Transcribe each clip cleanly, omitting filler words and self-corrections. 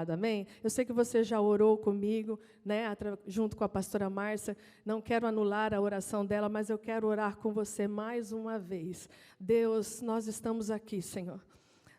abençoado, amém? Eu sei que você já orou comigo, né, junto com a pastora Márcia. Não quero anular a oração dela, mas eu quero orar com você mais uma vez. Deus, nós estamos aqui, Senhor.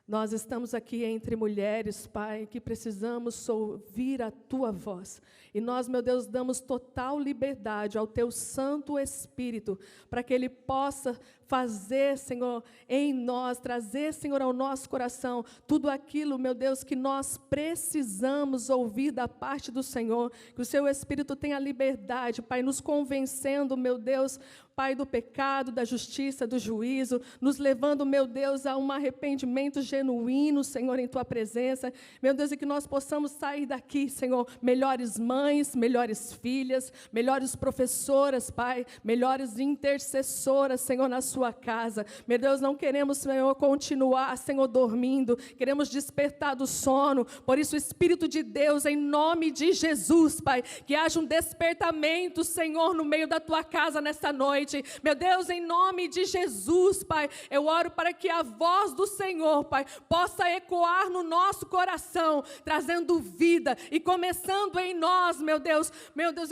Nós estamos aqui entre mulheres, Pai, que precisamos ouvir a Tua voz. E nós, meu Deus, damos total liberdade ao Teu Santo Espírito, para que Ele possa fazer, Senhor, em nós, trazer, Senhor, ao nosso coração, tudo aquilo, meu Deus, que nós precisamos ouvir da parte do Senhor. Que o Seu Espírito tenha liberdade, Pai, nos convencendo, meu Deus, Pai, do pecado, da justiça, do juízo, nos levando, meu Deus, a um arrependimento genuíno, Senhor, em Tua presença. Meu Deus, e que nós possamos sair daqui, Senhor, melhores mães, melhores filhas, melhores professoras, Pai, melhores intercessoras, Senhor, na Sua casa. Meu Deus, não queremos, Senhor, continuar, Senhor, dormindo, queremos despertar do sono. Por isso, o Espírito de Deus, em nome de Jesus, Pai, que haja um despertamento, Senhor, no meio da Tua casa nesta noite. Meu Deus, em nome de Jesus, Pai, eu oro para que a voz do Senhor, Pai, possa ecoar no nosso coração, trazendo vida e começando em nós, meu Deus,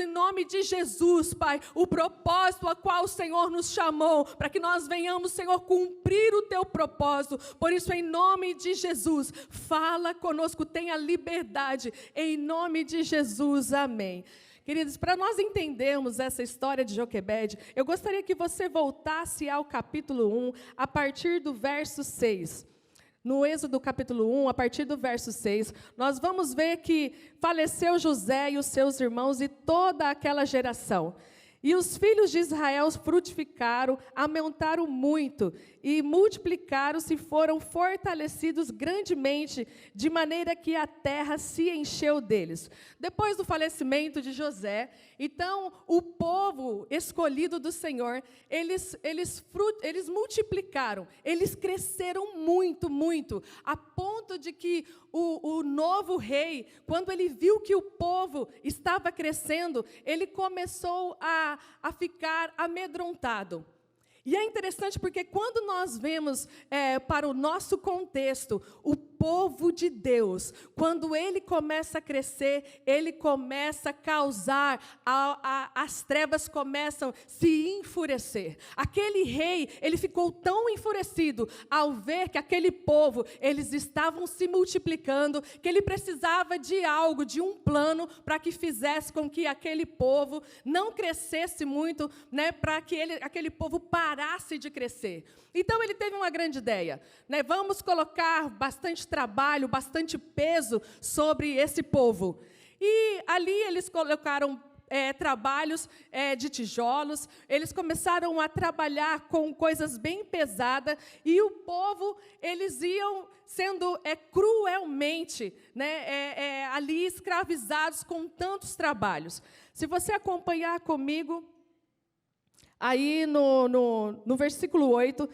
em nome de Jesus, Pai, o propósito a qual o Senhor nos chamou, para que nós venhamos, Senhor, cumprir o Teu propósito. Por isso, em nome de Jesus, fala conosco, tenha liberdade, em nome de Jesus, amém. Queridos, para nós entendermos essa história de Joquebede, eu gostaria que você voltasse ao capítulo 1, a partir do verso 6. No Êxodo capítulo 1, a partir do verso 6, nós vamos ver que faleceu José e os seus irmãos e toda aquela geração. E os filhos de Israel frutificaram, aumentaram muito, e multiplicaram-se e foram fortalecidos grandemente, de maneira que a terra se encheu deles. Depois do falecimento de José, então o povo escolhido do Senhor, eles multiplicaram, eles cresceram muito, muito, a ponto de que o novo rei, quando ele viu que o povo estava crescendo, ele começou a ficar amedrontado. E é interessante porque quando nós vemos para o nosso contexto, o povo de Deus, quando ele começa a crescer, ele começa a causar, as trevas começam a se enfurecer. Aquele rei, ele ficou tão enfurecido ao ver que aquele povo, eles estavam se multiplicando, que ele precisava de algo, de um plano, para que fizesse com que aquele povo não crescesse muito, né, para que aquele povo parasse de crescer. Então ele teve uma grande ideia, né? Vamos colocar bastante trabalho, bastante peso sobre esse povo. E ali eles colocaram trabalhos de tijolos, eles começaram a trabalhar com coisas bem pesadas, e o povo, eles iam sendo cruelmente, né, ali escravizados com tantos trabalhos. Se você acompanhar comigo, aí no versículo 8,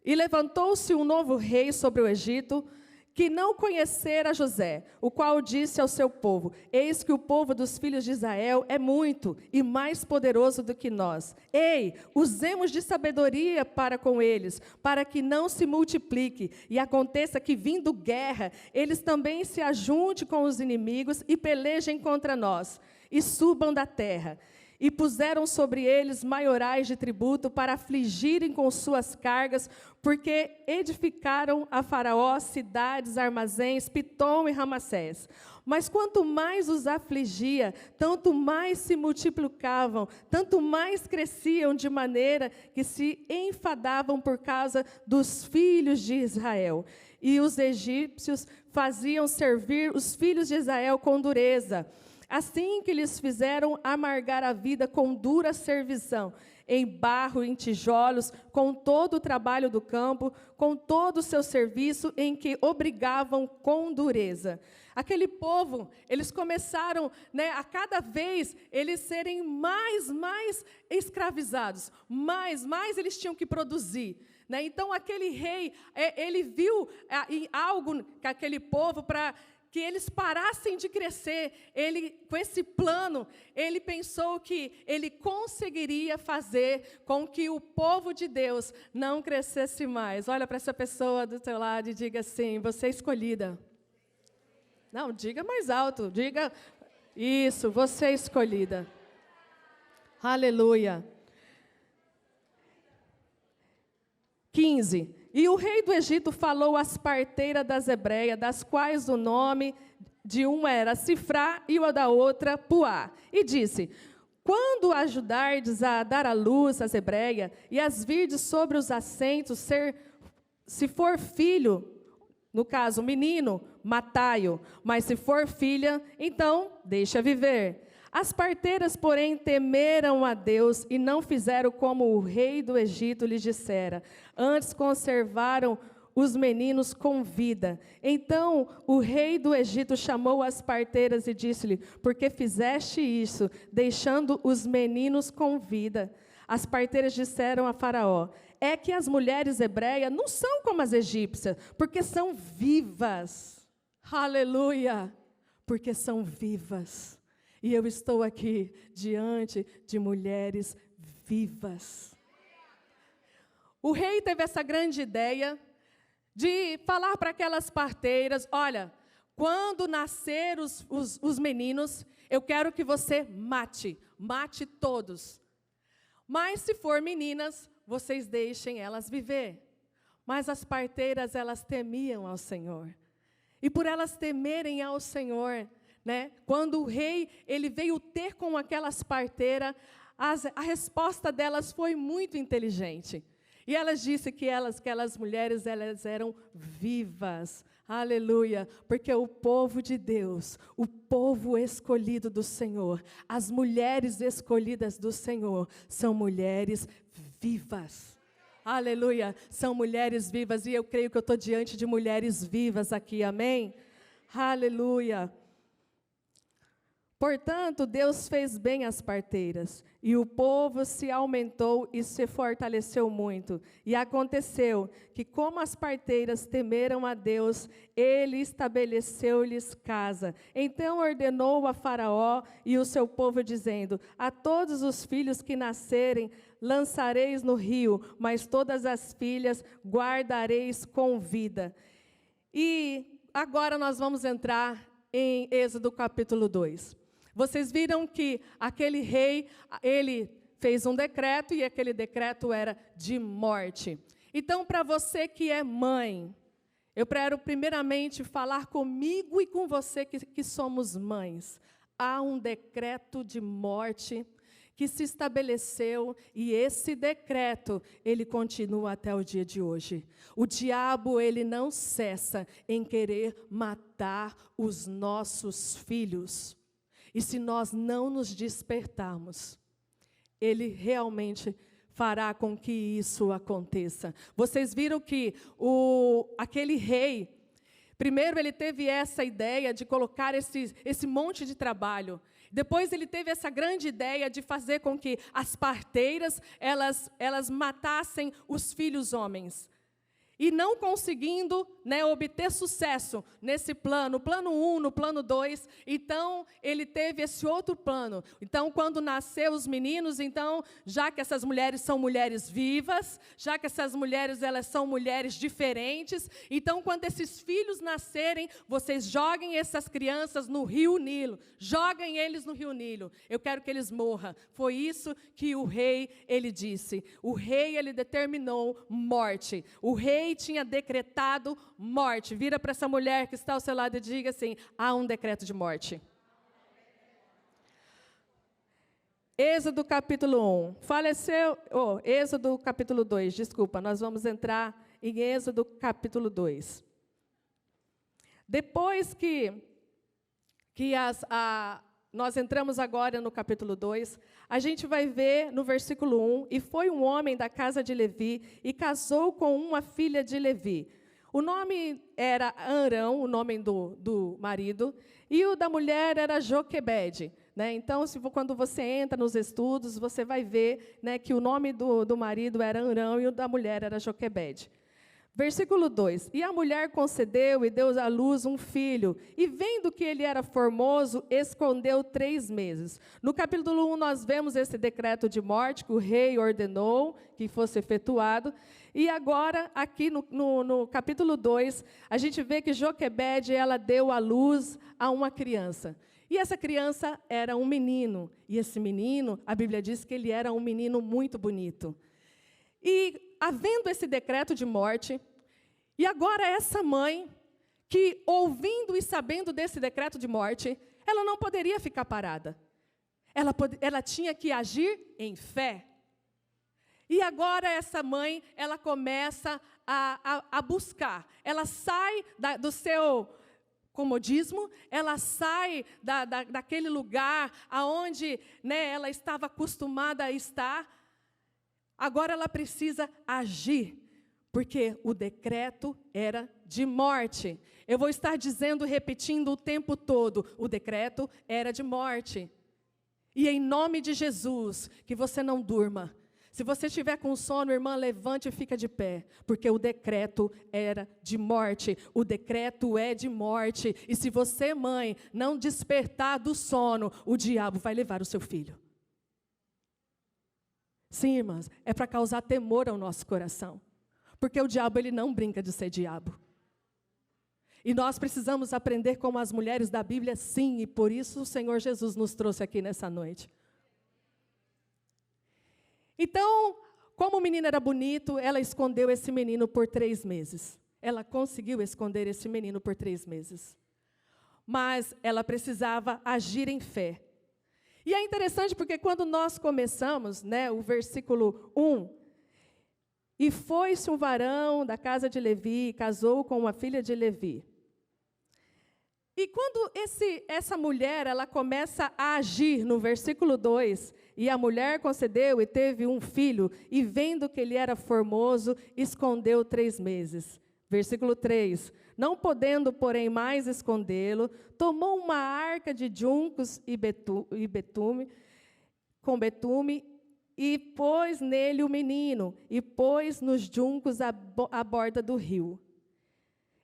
e levantou-se um novo rei sobre o Egito, que não conhecera José, o qual disse ao seu povo: eis que o povo dos filhos de Israel é muito e mais poderoso do que nós. Ei, usemos de sabedoria para com eles, para que não se multiplique, e aconteça que, vindo guerra, eles também se ajuntem com os inimigos e pelejem contra nós, e subam da terra. E puseram sobre eles maiorais de tributo para afligirem com suas cargas, porque edificaram a Faraó cidades, armazéns, Pitom e Ramassés. Mas quanto mais os afligia, tanto mais se multiplicavam, tanto mais cresciam, de maneira que se enfadavam por causa dos filhos de Israel. E os egípcios faziam servir os filhos de Israel com dureza. Assim que lhes fizeram amargar a vida com dura servição, em barro, em tijolos, com todo o trabalho do campo, com todo o seu serviço, em que obrigavam com dureza. Aquele povo, eles começaram, né, a cada vez eles serem mais escravizados, mais eles tinham que produzir. Né? Então, aquele rei, ele viu em algo que aquele povo, para que eles parassem de crescer, com esse plano, ele pensou que ele conseguiria fazer com que o povo de Deus não crescesse mais. Olha para essa pessoa do teu lado e diga assim: você é escolhida. Não, diga mais alto, diga. Isso, você é escolhida. Aleluia. 15. E o rei do Egito falou às parteiras das hebreias, das quais o nome de uma era Sifrá e o da outra Puá. E disse: quando ajudardes a dar à luz as hebreias, e as virdes sobre os assentos, se for filho, no caso, menino, matai-o, mas se for filha, então deixa viver. As parteiras, porém, temeram a Deus e não fizeram como o rei do Egito lhes dissera. Antes conservaram os meninos com vida. Então o rei do Egito chamou as parteiras e disse-lhe: por que fizeste isso, deixando os meninos com vida? As parteiras disseram a Faraó: é que as mulheres hebreias não são como as egípcias, porque são vivas. Aleluia! Porque são vivas. E eu estou aqui diante de mulheres vivas. O rei teve essa grande ideia de falar para aquelas parteiras: olha, quando nascer os meninos, eu quero que você mate todos. Mas se for meninas, vocês deixem elas viver. Mas as parteiras, elas temiam ao Senhor. E por elas temerem ao Senhor, quando o rei ele veio ter com aquelas parteiras, a resposta delas foi muito inteligente. E elas disse que aquelas mulheres, elas eram vivas. Aleluia, porque o povo de Deus, o povo escolhido do Senhor, as mulheres escolhidas do Senhor, são mulheres vivas. Aleluia, são mulheres vivas, e eu creio que eu estou diante de mulheres vivas aqui, amém? Aleluia. Portanto, Deus fez bem às parteiras, e o povo se aumentou e se fortaleceu muito. E aconteceu que, como as parteiras temeram a Deus, ele estabeleceu-lhes casa. Então ordenou a Faraó e o seu povo, dizendo: a todos os filhos que nascerem lançareis no rio, mas todas as filhas guardareis com vida. E agora nós vamos entrar em Êxodo capítulo 2. Vocês viram que aquele rei, ele fez um decreto, e aquele decreto era de morte. Então, para você que é mãe, eu quero primeiramente falar comigo e com você que somos mães. Há um decreto de morte que se estabeleceu, e esse decreto, ele continua até o dia de hoje. O diabo, ele não cessa em querer matar os nossos filhos. E se nós não nos despertarmos, ele realmente fará com que isso aconteça. Vocês viram que aquele rei, primeiro ele teve essa ideia de colocar esse monte de trabalho. Depois ele teve essa grande ideia de fazer com que as parteiras, elas matassem os filhos homens. E não conseguindo obter sucesso nesse plano, plano 1, no plano 2, então ele teve esse outro plano. Então, quando nasceu os meninos, então, já que essas mulheres são mulheres vivas, já que essas mulheres elas são mulheres diferentes, então, quando esses filhos nascerem, vocês joguem essas crianças no rio Nilo, joguem eles no rio Nilo, eu quero que eles morram. Foi isso que o rei, ele disse. O rei, ele determinou morte. O rei tinha decretado morte. Vira para essa mulher que está ao seu lado e diga assim: há um decreto de morte. Êxodo capítulo 1. Êxodo capítulo 2, desculpa, nós vamos entrar em Êxodo capítulo 2. Depois que nós entramos agora no capítulo 2, a gente vai ver no versículo 1, e foi um homem da casa de Levi, e casou com uma filha de Levi. O nome era Arão, o nome do marido, e o da mulher era Joquebede. Então, quando você entra nos estudos, você vai ver que o nome do marido era Arão e o da mulher era Joquebede. Versículo 2: E a mulher concedeu e deu à luz um filho, e vendo que ele era formoso, escondeu 3 meses. No capítulo 1, nós vemos esse decreto de morte que o rei ordenou que fosse efetuado. E agora, aqui no capítulo 2, a gente vê que Joquebede, ela deu à luz a uma criança. E essa criança era um menino. E esse menino, a Bíblia diz que ele era um menino muito bonito. E, havendo esse decreto de morte, e agora essa mãe, que ouvindo e sabendo desse decreto de morte, ela não poderia ficar parada. Ela tinha que agir em fé. E agora essa mãe, ela começa a buscar. Ela sai do seu comodismo, ela sai daquele lugar aonde, né, ela estava acostumada a estar. Agora ela precisa agir, porque o decreto era de morte. Eu vou estar dizendo, repetindo o tempo todo, o decreto era de morte. E em nome de Jesus, que você não durma. Se você estiver com sono, irmã, levante e fica de pé, porque o decreto era de morte. O decreto é de morte. E se você, mãe, não despertar do sono, o diabo vai levar o seu filho. Sim, irmãs, é para causar temor ao nosso coração. Porque o diabo, ele não brinca de ser diabo. E nós precisamos aprender como as mulheres da Bíblia, sim, e por isso o Senhor Jesus nos trouxe aqui nessa noite. Então, como o menino era bonito, ela escondeu esse menino por 3 meses. Ela conseguiu esconder esse menino por 3 meses. Mas ela precisava agir em fé. E é interessante porque quando nós começamos, né, o versículo 1, e foi-se um varão da casa de Levi, e casou com uma filha de Levi. E quando essa mulher, ela começa a agir, no versículo 2, e a mulher concedeu e teve um filho, e vendo que ele era formoso, escondeu 3 meses. Versículo 3, não podendo, porém, mais escondê-lo, tomou uma arca de juncos e betume, e pôs nele o menino, e pôs nos juncos à borda do rio.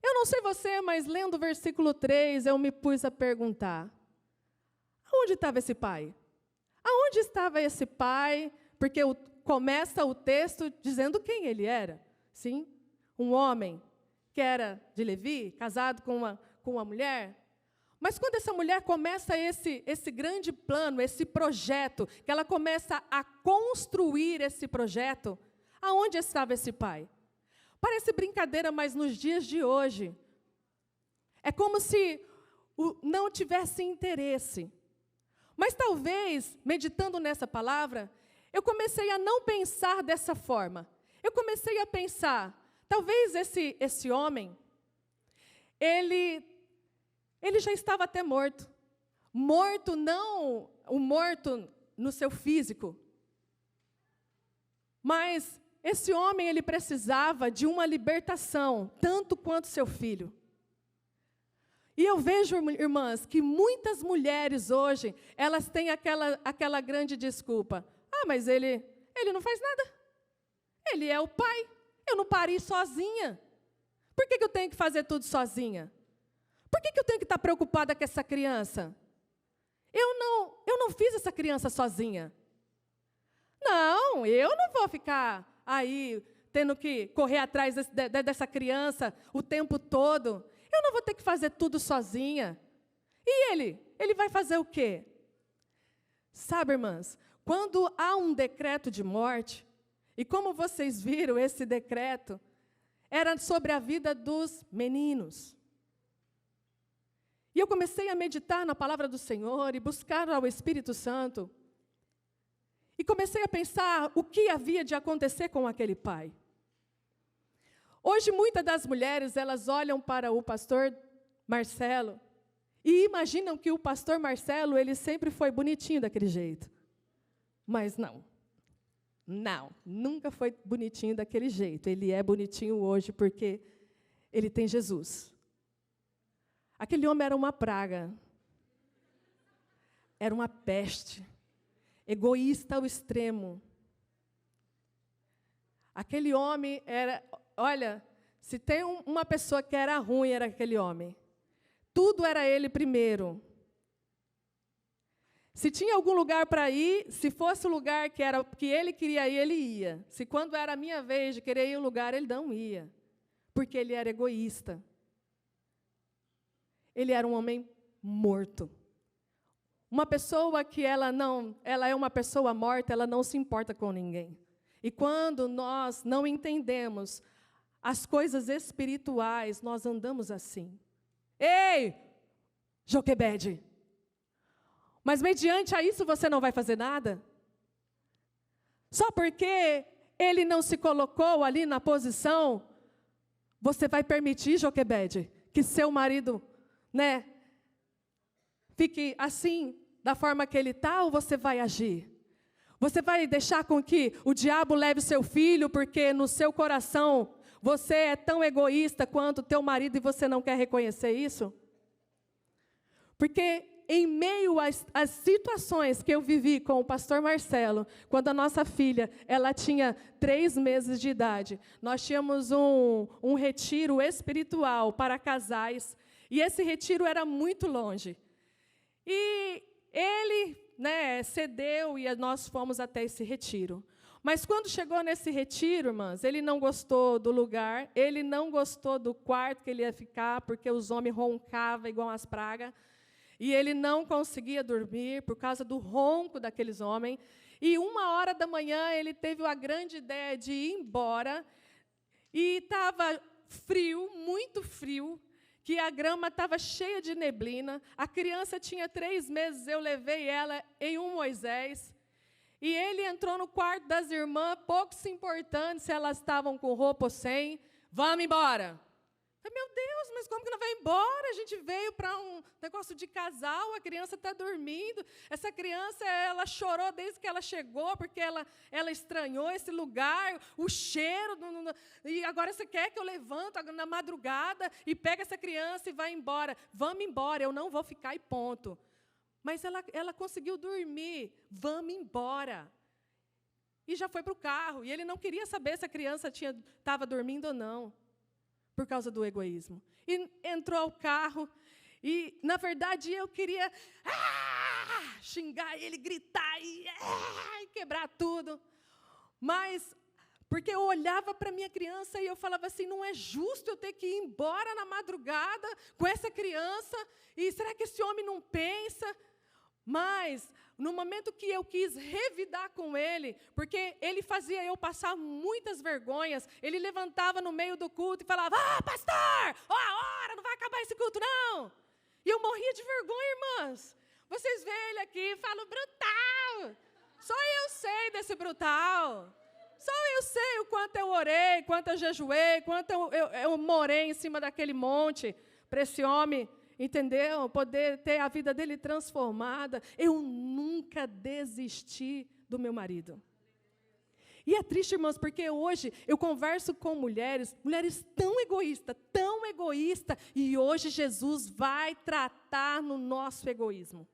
Eu não sei você, mas lendo o versículo 3, eu me pus a perguntar, aonde estava esse pai? Aonde estava esse pai? Porque começa o texto dizendo quem ele era. Sim, um homem que era de Levi, casado com uma mulher. Mas quando essa mulher começa esse grande plano, esse projeto, que ela começa a construir esse projeto, aonde estava esse pai? Parece brincadeira, mas nos dias de hoje, é como se não tivesse interesse. Mas talvez, meditando nessa palavra, eu comecei a não pensar dessa forma. Eu comecei a pensar, talvez esse homem, ele já estava até morto. Morto não o morto no seu físico, mas esse homem, ele precisava de uma libertação, tanto quanto seu filho. E eu vejo, irmãs, que muitas mulheres hoje, elas têm aquela grande desculpa. Ah, mas ele não faz nada. Ele é o pai. Eu não pari sozinha. Por que eu tenho que fazer tudo sozinha? Por que eu tenho que estar preocupada com essa criança? Eu não fiz essa criança sozinha. Não, eu não vou ficar aí tendo que correr atrás dessa criança o tempo todo. Eu não vou ter que fazer tudo sozinha. E ele vai fazer o quê? Sabe, irmãs, quando há um decreto de morte, e como vocês viram, esse decreto era sobre a vida dos meninos. E eu comecei a meditar na palavra do Senhor e buscar ao Espírito Santo. E comecei a pensar o que havia de acontecer com aquele pai. Hoje, muitas das mulheres, elas olham para o pastor Marcelo e imaginam que o pastor Marcelo, ele sempre foi bonitinho daquele jeito. Mas não, nunca foi bonitinho daquele jeito. Ele é bonitinho hoje porque ele tem Jesus. Aquele homem era uma praga, era uma peste, egoísta ao extremo. Aquele homem era, olha, Se tem uma pessoa que era ruim, era aquele homem. Tudo era ele primeiro. Se tinha algum lugar para ir, se fosse o lugar que ele queria ir, ele ia. Se quando era a minha vez de querer ir ao lugar, ele não ia. Porque ele era egoísta. Ele era um homem morto. Uma pessoa que ela é uma pessoa morta, ela não se importa com ninguém. E quando nós não entendemos as coisas espirituais, nós andamos assim. Ei, Joquebede! Mas mediante a isso você não vai fazer nada? Só porque ele não se colocou ali na posição, você vai permitir, Joquebede, que seu marido, fique assim, da forma que ele está, ou você vai agir? Você vai deixar com que o diabo leve seu filho, porque no seu coração você é tão egoísta quanto o teu marido e você não quer reconhecer isso? Porque em meio às situações que eu vivi com o pastor Marcelo, quando a nossa filha ela tinha 3 meses de idade, nós tínhamos um retiro espiritual para casais, e esse retiro era muito longe. E ele cedeu e nós fomos até esse retiro. Mas quando chegou nesse retiro, irmãs, ele não gostou do lugar, ele não gostou do quarto que ele ia ficar, porque os homens roncavam igual as pragas. E ele não conseguia dormir por causa do ronco daqueles homens. E 1h da manhã ele teve a grande ideia de ir embora. E estava frio, muito frio, que a grama estava cheia de neblina. A criança tinha 3 meses, eu levei ela em um Moisés. E ele entrou no quarto das irmãs, pouco se importando se elas estavam com roupa ou sem. Vamos embora. Meu Deus, mas como que não vai embora? A gente veio para um negócio de casal, a criança está dormindo. Essa criança, ela chorou desde que ela chegou, porque ela estranhou esse lugar, o cheiro. E agora você quer que eu levanto na madrugada e pegue essa criança e vá embora. Vamos embora, eu não vou ficar e ponto. Mas ela conseguiu dormir. Vamos embora. E já foi para o carro. E ele não queria saber se a criança estava dormindo ou não, por causa do egoísmo. E entrou ao carro, e, na verdade, eu queria xingar ele, gritar e quebrar tudo. Mas, porque eu olhava para a minha criança e eu falava assim, não é justo eu ter que ir embora na madrugada com essa criança, e será que esse homem não pensa? Mas, no momento que eu quis revidar com ele, porque ele fazia eu passar muitas vergonhas, ele levantava no meio do culto e falava, pastor, ó a hora, não vai acabar esse culto, não. E eu morria de vergonha, irmãs. Vocês veem ele aqui e falam, brutal. Só eu sei desse brutal. Só eu sei o quanto eu orei, quanto eu jejuei, quanto eu morei em cima daquele monte para esse homem, entendeu? Poder ter a vida dele transformada. Eu nunca desisti do meu marido. E é triste, irmãos, porque hoje eu converso com mulheres tão egoístas, e hoje Jesus vai tratar no nosso egoísmo.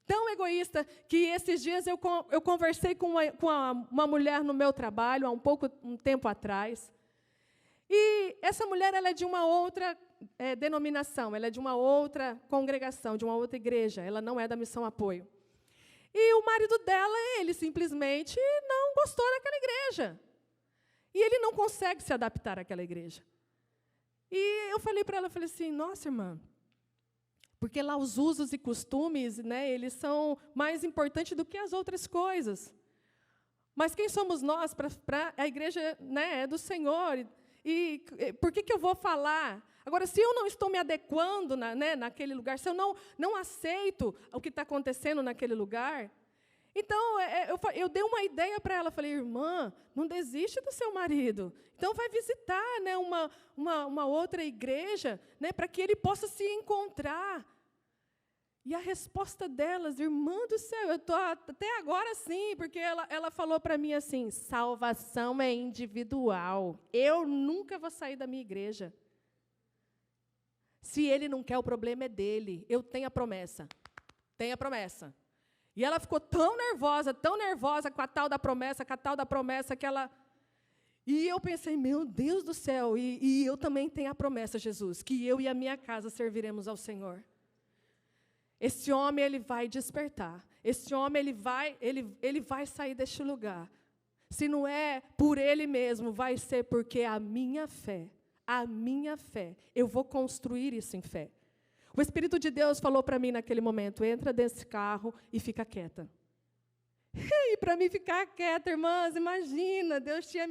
Tão egoísta que esses dias eu conversei com uma mulher no meu trabalho, há um tempo atrás. E essa mulher ela é de uma outra denominação, ela é de uma outra congregação, de uma outra igreja, ela não é da Missão Apoio. E o marido dela, ele simplesmente não gostou daquela igreja. E ele não consegue se adaptar àquela igreja. E eu falei para ela, assim, nossa, irmã, porque lá os usos e costumes, eles são mais importantes do que as outras coisas. Mas quem somos nós para a igreja, é do Senhor? E por que eu vou falar? Agora, se eu não estou me adequando naquele lugar, se eu não aceito o que está acontecendo naquele lugar, então eu dei uma ideia para ela, falei, irmã, não desiste do seu marido, então vai visitar uma outra igreja, para que ele possa se encontrar. E a resposta delas, irmã do céu, eu estou até agora sim, porque ela falou para mim assim, salvação é individual, eu nunca vou sair da minha igreja. Se ele não quer, o problema é dele. Eu tenho a promessa. Tenho a promessa. E ela ficou tão nervosa com a tal da promessa, que ela... E eu pensei, meu Deus do céu, e eu também tenho a promessa, Jesus, que eu e a minha casa serviremos ao Senhor. Esse homem, ele vai despertar. Esse homem, ele vai sair deste lugar. Se não é por ele mesmo, vai ser porque a minha fé, eu vou construir isso em fé. O Espírito de Deus falou para mim naquele momento, entra desse carro e fica quieta. E para mim ficar quieta, irmãs, imagina, Deus tinha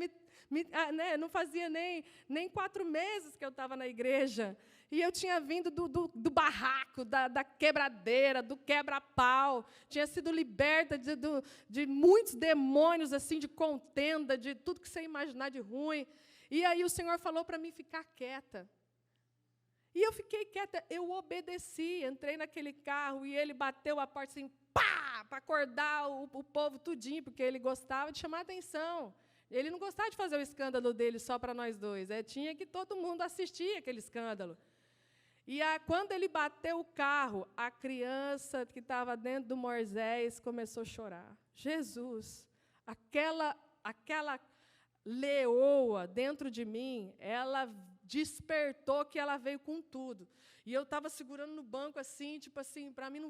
não fazia nem 4 meses que eu estava na igreja. E eu tinha vindo do barraco, da quebradeira, do quebra-pau. Tinha sido liberta de muitos demônios, assim, de contenda, de tudo que você imaginar de ruim. E aí o Senhor falou para mim ficar quieta. E eu fiquei quieta, eu obedeci, entrei naquele carro e ele bateu a porta assim, pá, para acordar o povo tudinho, porque ele gostava de chamar atenção. Ele não gostava de fazer o escândalo dele só para nós dois. Tinha que todo mundo assistir aquele escândalo. E quando ele bateu o carro, a criança que estava dentro do Moisés começou a chorar. Jesus, aquela leoa dentro de mim, ela despertou que ela veio com tudo. E eu estava segurando no banco assim, tipo assim, para mim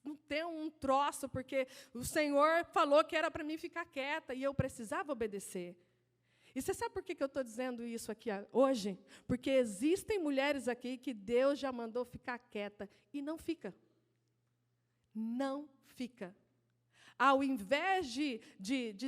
não ter um troço, porque o Senhor falou que era para mim ficar quieta, e eu precisava obedecer. E você sabe por que eu estou dizendo isso aqui hoje? Porque existem mulheres aqui que Deus já mandou ficar quieta, e não fica. Não fica. Ao invés de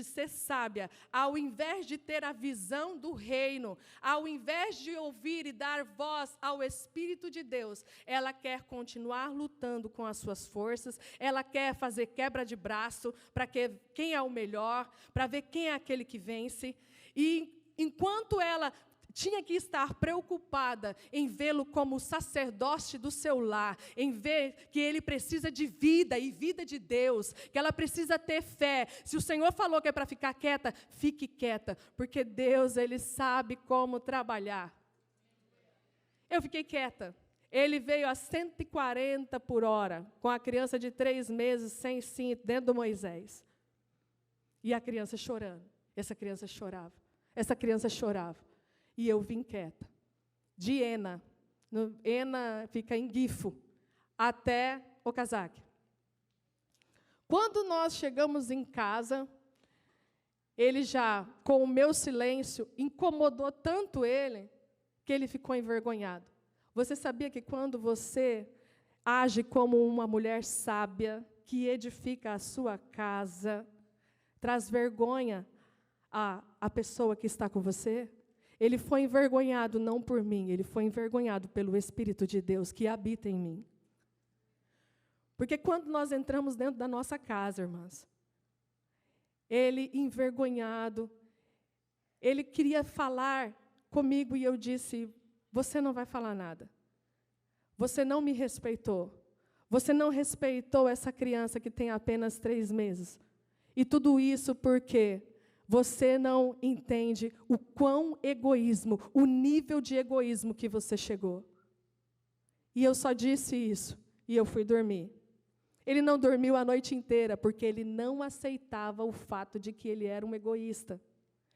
ser sábia, ao invés de ter a visão do reino, ao invés de ouvir e dar voz ao Espírito de Deus, ela quer continuar lutando com as suas forças, ela quer fazer quebra de braço para quem é o melhor, para ver quem é aquele que vence. E enquanto ela tinha que estar preocupada em vê-lo como sacerdote do seu lar, em ver que ele precisa de vida e vida de Deus, que ela precisa ter fé. Se o Senhor falou que é para ficar quieta, fique quieta, porque Deus, Ele sabe como trabalhar. Eu fiquei quieta. Ele veio a 140 por hora, com a criança de 3 meses, sem cinto, dentro do Moisés. E a criança chorando. Essa criança chorava. Essa criança chorava. E eu vim quieta. De Ena. Ena fica em Gifo, até Okazaki. Quando nós chegamos em casa, ele já, com o meu silêncio, incomodou tanto ele, que ele ficou envergonhado. Você sabia que quando você age como uma mulher sábia, que edifica a sua casa, traz vergonha à pessoa que está com você? Ele foi envergonhado não por mim, ele foi envergonhado pelo Espírito de Deus que habita em mim. Porque quando nós entramos dentro da nossa casa, irmãs, ele envergonhado, ele queria falar comigo e eu disse, você não vai falar nada. Você não me respeitou. Você não respeitou essa criança que tem apenas 3 meses. E tudo isso porque você não entende o quão egoísmo, o nível de egoísmo que você chegou. E eu só disse isso, e eu fui dormir. Ele não dormiu a noite inteira, porque ele não aceitava o fato de que ele era um egoísta,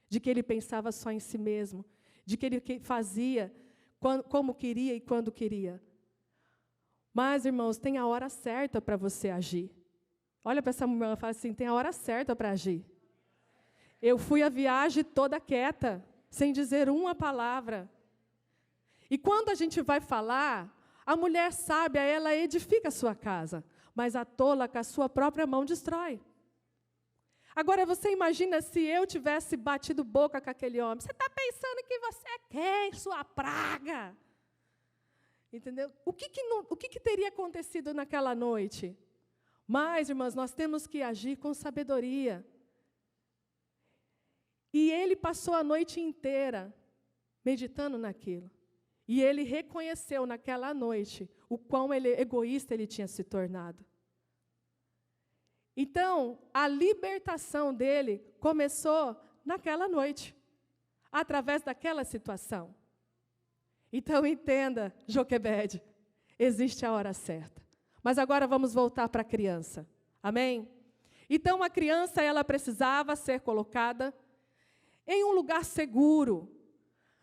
de que ele pensava só em si mesmo, de que ele fazia como queria e quando queria. Mas, irmãos, tem a hora certa para você agir. Olha para essa mulher e fala assim, tem a hora certa para agir. Eu fui a viagem toda quieta, sem dizer uma palavra. E quando a gente vai falar, a mulher sábia, ela edifica a sua casa, mas a tola com a sua própria mão destrói. Agora, você imagina se eu tivesse batido boca com aquele homem. Você está pensando que você é quem, sua praga? Entendeu? O que teria acontecido naquela noite? Mas, irmãs, nós temos que agir com sabedoria. E ele passou a noite inteira meditando naquilo. E ele reconheceu naquela noite o quão egoísta ele tinha se tornado. Então, a libertação dele começou naquela noite, através daquela situação. Então, entenda, Joquebede, existe a hora certa. Mas agora vamos voltar para a criança. Amém? Então, a criança, ela precisava ser colocada em um lugar seguro.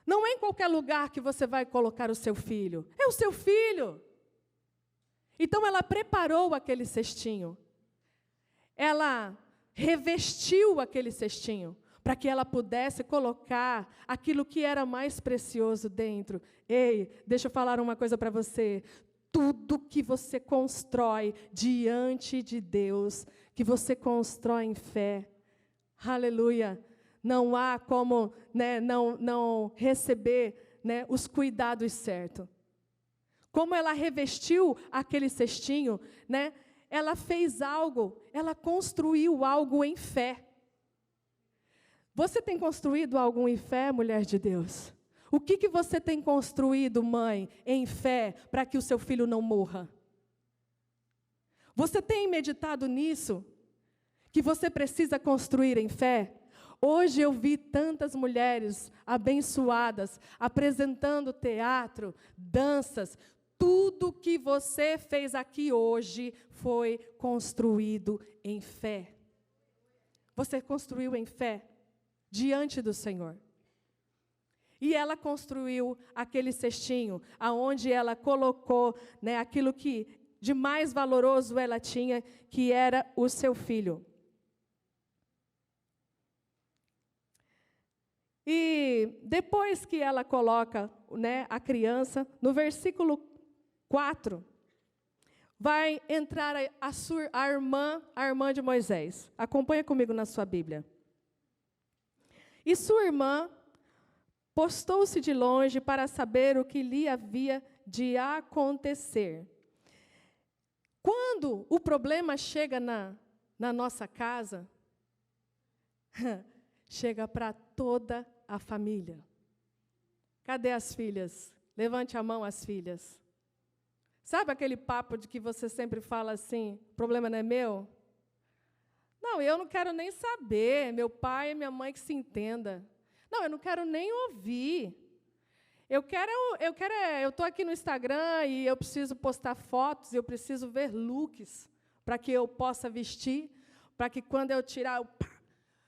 Não é em qualquer lugar que você vai colocar o seu filho. É o seu filho. Então, ela preparou aquele cestinho. Ela revestiu aquele cestinho para que ela pudesse colocar aquilo que era mais precioso dentro. Ei, deixa eu falar uma coisa para você. Tudo que você constrói diante de Deus, que você constrói em fé, aleluia, não há como não receber os cuidados certos. Como ela revestiu aquele cestinho, ela fez algo, ela construiu algo em fé. Você tem construído algo em fé, mulher de Deus? O que você tem construído, mãe, em fé, para que o seu filho não morra? Você tem meditado nisso? Que você precisa construir em fé? Hoje eu vi tantas mulheres abençoadas, apresentando teatro, danças. Tudo que você fez aqui hoje foi construído em fé. Você construiu em fé diante do Senhor. E ela construiu aquele cestinho, aonde ela colocou aquilo que de mais valoroso ela tinha, que era o seu filho. E depois que ela coloca a criança, no versículo 4, vai entrar a irmã de Moisés. Acompanha comigo na sua Bíblia. E sua irmã postou-se de longe para saber o que lhe havia de acontecer. Quando o problema chega na nossa casa, chega para toda a família. Cadê as filhas? Levante a mão, as filhas. Sabe aquele papo de que você sempre fala assim, o problema não é meu? Não, eu não quero nem saber, meu pai e minha mãe que se entenda. Não, eu não quero nem ouvir. Eu estou aqui no Instagram e eu preciso postar fotos, eu preciso ver looks para que eu possa vestir, para que quando eu tirar,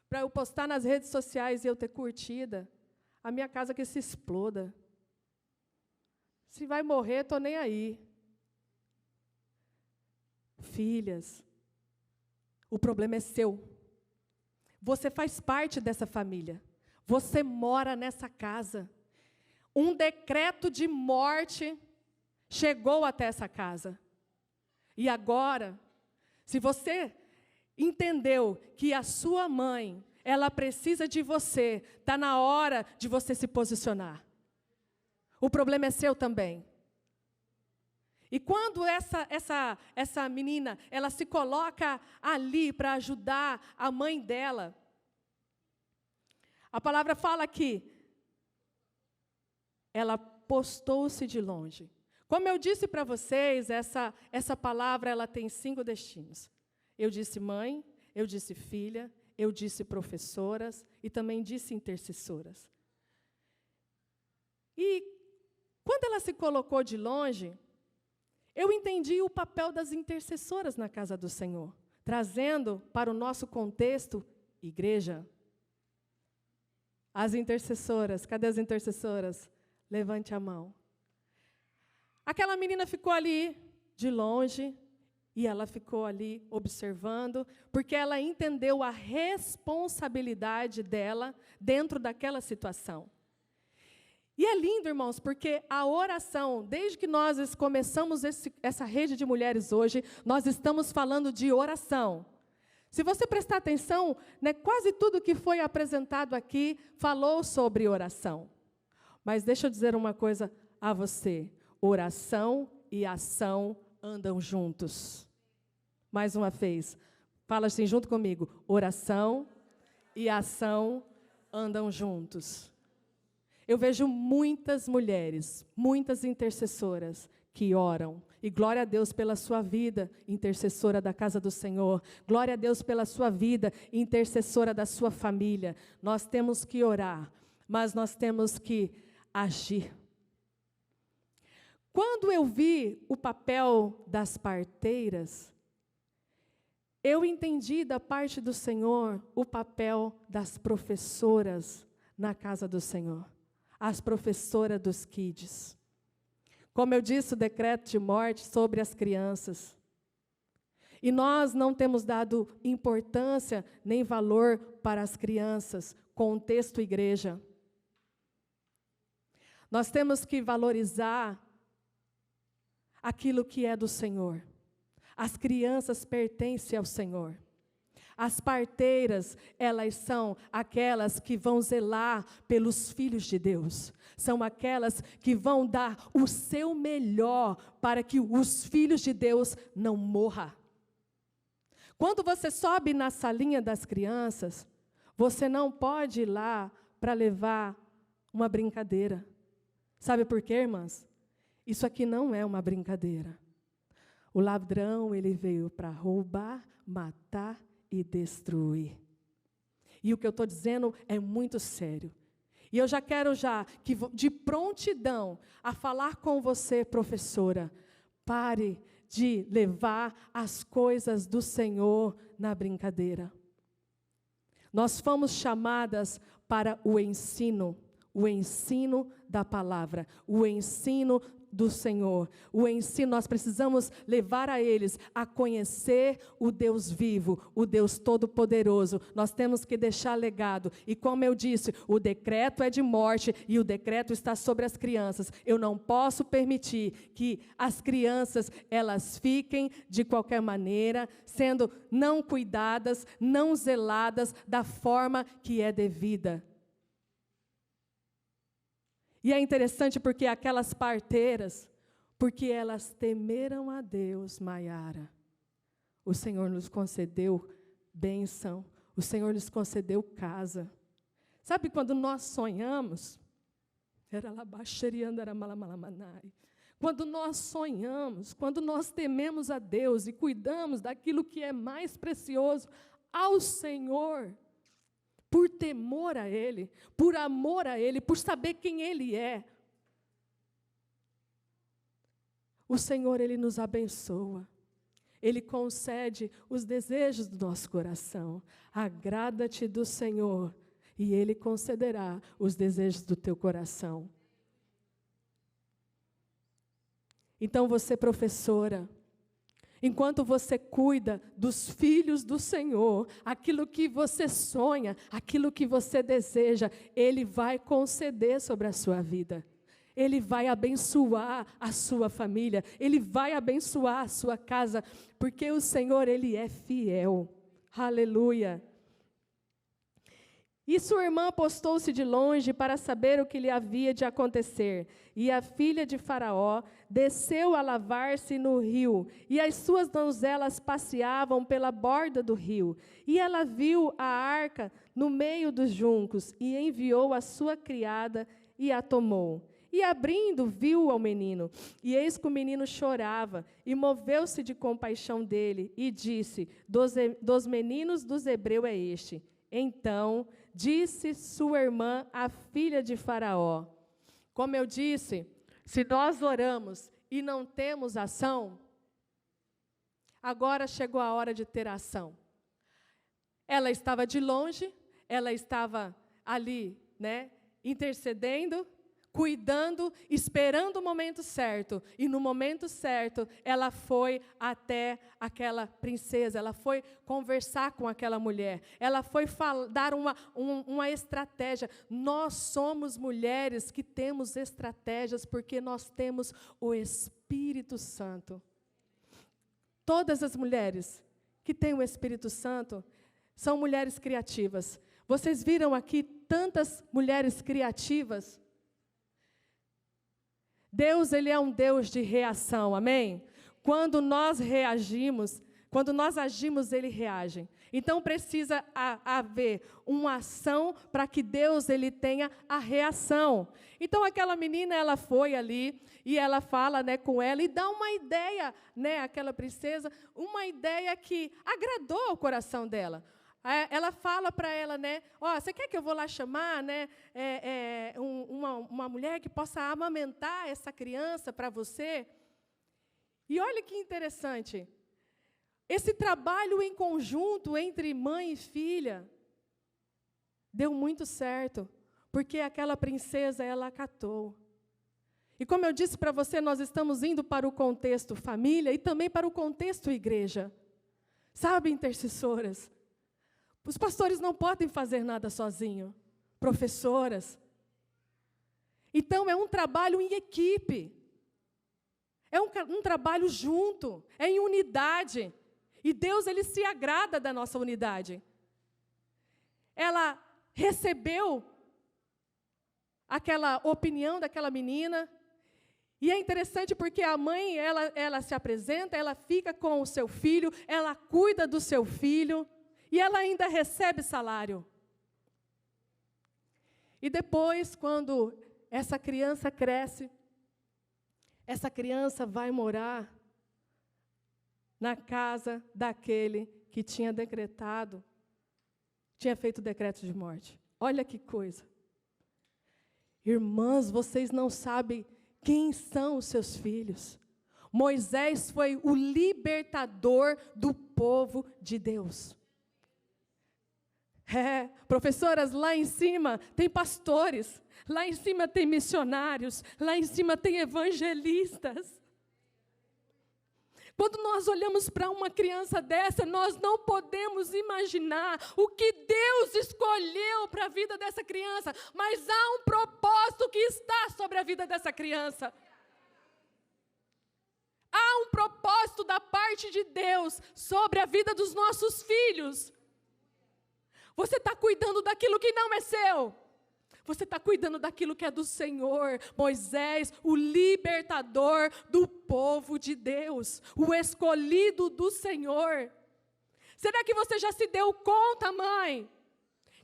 para eu postar nas redes sociais e eu ter curtida, a minha casa que se exploda. Se vai morrer, estou nem aí. Filhas, o problema é seu. Você faz parte dessa família. Você mora nessa casa. Um decreto de morte chegou até essa casa. E agora, se você entendeu que a sua mãe, ela precisa de você, está na hora de você se posicionar. O problema é seu também. E quando essa menina, ela se coloca ali para ajudar a mãe dela, a palavra fala que ela postou-se de longe. Como eu disse para vocês, essa palavra ela tem 5 destinos. Eu disse mãe, eu disse filha, eu disse professoras e também disse intercessoras. E quando ela se colocou de longe, eu entendi o papel das intercessoras na casa do Senhor, trazendo para o nosso contexto, igreja. As intercessoras, cadê as intercessoras? Levante a mão. Aquela menina ficou ali de longe e ela ficou ali observando, porque ela entendeu a responsabilidade dela dentro daquela situação. E é lindo, irmãos, porque a oração, desde que nós começamos essa rede de mulheres hoje, nós estamos falando de oração. Se você prestar atenção, quase tudo que foi apresentado aqui falou sobre oração. Mas deixa eu dizer uma coisa a você. Oração e ação andam juntos. Mais uma vez. Fala assim junto comigo. Oração e ação andam juntos. Eu vejo muitas mulheres, muitas intercessoras que oram. E glória a Deus pela sua vida, intercessora da casa do Senhor. Glória a Deus pela sua vida, intercessora da sua família. Nós temos que orar, mas nós temos que agir. Quando eu vi o papel das parteiras, Eu entendi da parte do Senhor o papel das professoras na casa do Senhor, as professoras dos kids. Como eu disse, o decreto de morte sobre as crianças. E nós não temos dado importância nem valor para as crianças, contexto igreja. Nós temos que valorizar aquilo que é do Senhor. As crianças pertencem ao Senhor. As parteiras, elas são aquelas que vão zelar pelos filhos de Deus. São aquelas que vão dar o seu melhor para que os filhos de Deus não morram. Quando você sobe na salinha das crianças, você não pode ir lá para levar uma brincadeira. Sabe por quê, irmãs? Isso aqui não é uma brincadeira. O ladrão, ele veio para roubar, matar e destruir. E o que eu estou dizendo é muito sério. E eu já quero que de prontidão a falar com você, professora, pare de levar as coisas do Senhor na brincadeira. Nós fomos chamadas para o ensino da palavra, o ensino do Senhor. O ensino, nós precisamos levar a eles a conhecer o Deus vivo, o Deus todo-poderoso. Nós temos que deixar legado. E como eu disse, o decreto é de morte e o decreto está sobre as crianças. Eu não posso permitir que as crianças, elas fiquem de qualquer maneira, sendo não cuidadas, não zeladas da forma que é devida. E é interessante porque aquelas parteiras, porque elas temeram a Deus, Maiara, o Senhor nos concedeu bênção, o Senhor nos concedeu casa. Sabe quando nós sonhamos? Quando nós sonhamos, quando nós tememos a Deus e cuidamos daquilo que é mais precioso ao Senhor, por temor a Ele, por amor a Ele, por saber quem Ele é. O Senhor, Ele nos abençoa. Ele concede os desejos do nosso coração. Agrada-te do Senhor, e Ele concederá os desejos do teu coração. Então, você, professora, enquanto você cuida dos filhos do Senhor, aquilo que você sonha, aquilo que você deseja, Ele vai conceder sobre a sua vida. Ele vai abençoar a sua família, Ele vai abençoar a sua casa, porque o Senhor, Ele é fiel. Aleluia. E sua irmã apostou-se de longe para saber o que lhe havia de acontecer. E a filha de Faraó desceu a lavar-se no rio, e as suas donzelas passeavam pela borda do rio. E ela viu a arca no meio dos juncos, e enviou a sua criada, e a tomou. E abrindo, viu ao menino, e eis que o menino chorava, e moveu-se de compaixão dele, e disse: dos meninos dos hebreus é este. Então disse sua irmã, a filha de Faraó. Como eu disse, se nós oramos e não temos ação, agora chegou a hora de ter ação. Ela estava de longe, ela estava ali, intercedendo, cuidando, esperando o momento certo. E no momento certo, ela foi até aquela princesa, ela foi conversar com aquela mulher, ela foi dar uma estratégia. Nós somos mulheres que temos estratégias porque nós temos o Espírito Santo. Todas as mulheres que têm o Espírito Santo são mulheres criativas. Vocês viram aqui tantas mulheres criativas? Deus, Ele é um Deus de reação, amém? Quando nós reagimos, quando nós agimos, Ele reage. Então, precisa haver uma ação para que Deus, Ele tenha a reação. Então, aquela menina, ela foi ali, e ela fala, com ela, e dá uma ideia, àquela princesa, uma ideia que agradou o coração dela. Ela fala para ela, você quer que eu vou lá chamar, uma mulher que possa amamentar essa criança para você? E olha que interessante. esse trabalho em conjunto entre mãe e filha deu muito certo, porque aquela princesa, ela acatou. E como eu disse para você, nós estamos indo para o contexto família e também para o contexto igreja. Sabe, intercessoras, os pastores não podem fazer nada sozinhos, professoras. Então, é um trabalho em equipe, é um trabalho junto, é em unidade. E Deus, Ele se agrada da nossa unidade. Ela recebeu aquela opinião daquela menina, e é interessante porque a mãe, ela se apresenta, ela fica com o seu filho, ela cuida do seu filho, e ela ainda recebe salário. E depois, quando essa criança cresce, essa criança vai morar na casa daquele que tinha feito o decreto de morte. Olha que coisa. Irmãs, vocês não sabem quem são os seus filhos. Moisés foi o libertador do povo de Deus. Professoras, lá em cima tem pastores, lá em cima tem missionários, lá em cima tem evangelistas. Quando nós olhamos para uma criança dessa, nós não podemos imaginar o que Deus escolheu para a vida dessa criança, mas há um propósito que está sobre a vida dessa criança. Há um propósito da parte de Deus sobre a vida dos nossos filhos. Você está cuidando daquilo que não é seu. Você está cuidando daquilo que é do Senhor. Moisés, o libertador do povo de Deus, o escolhido do Senhor. Será que você já se deu conta, mãe,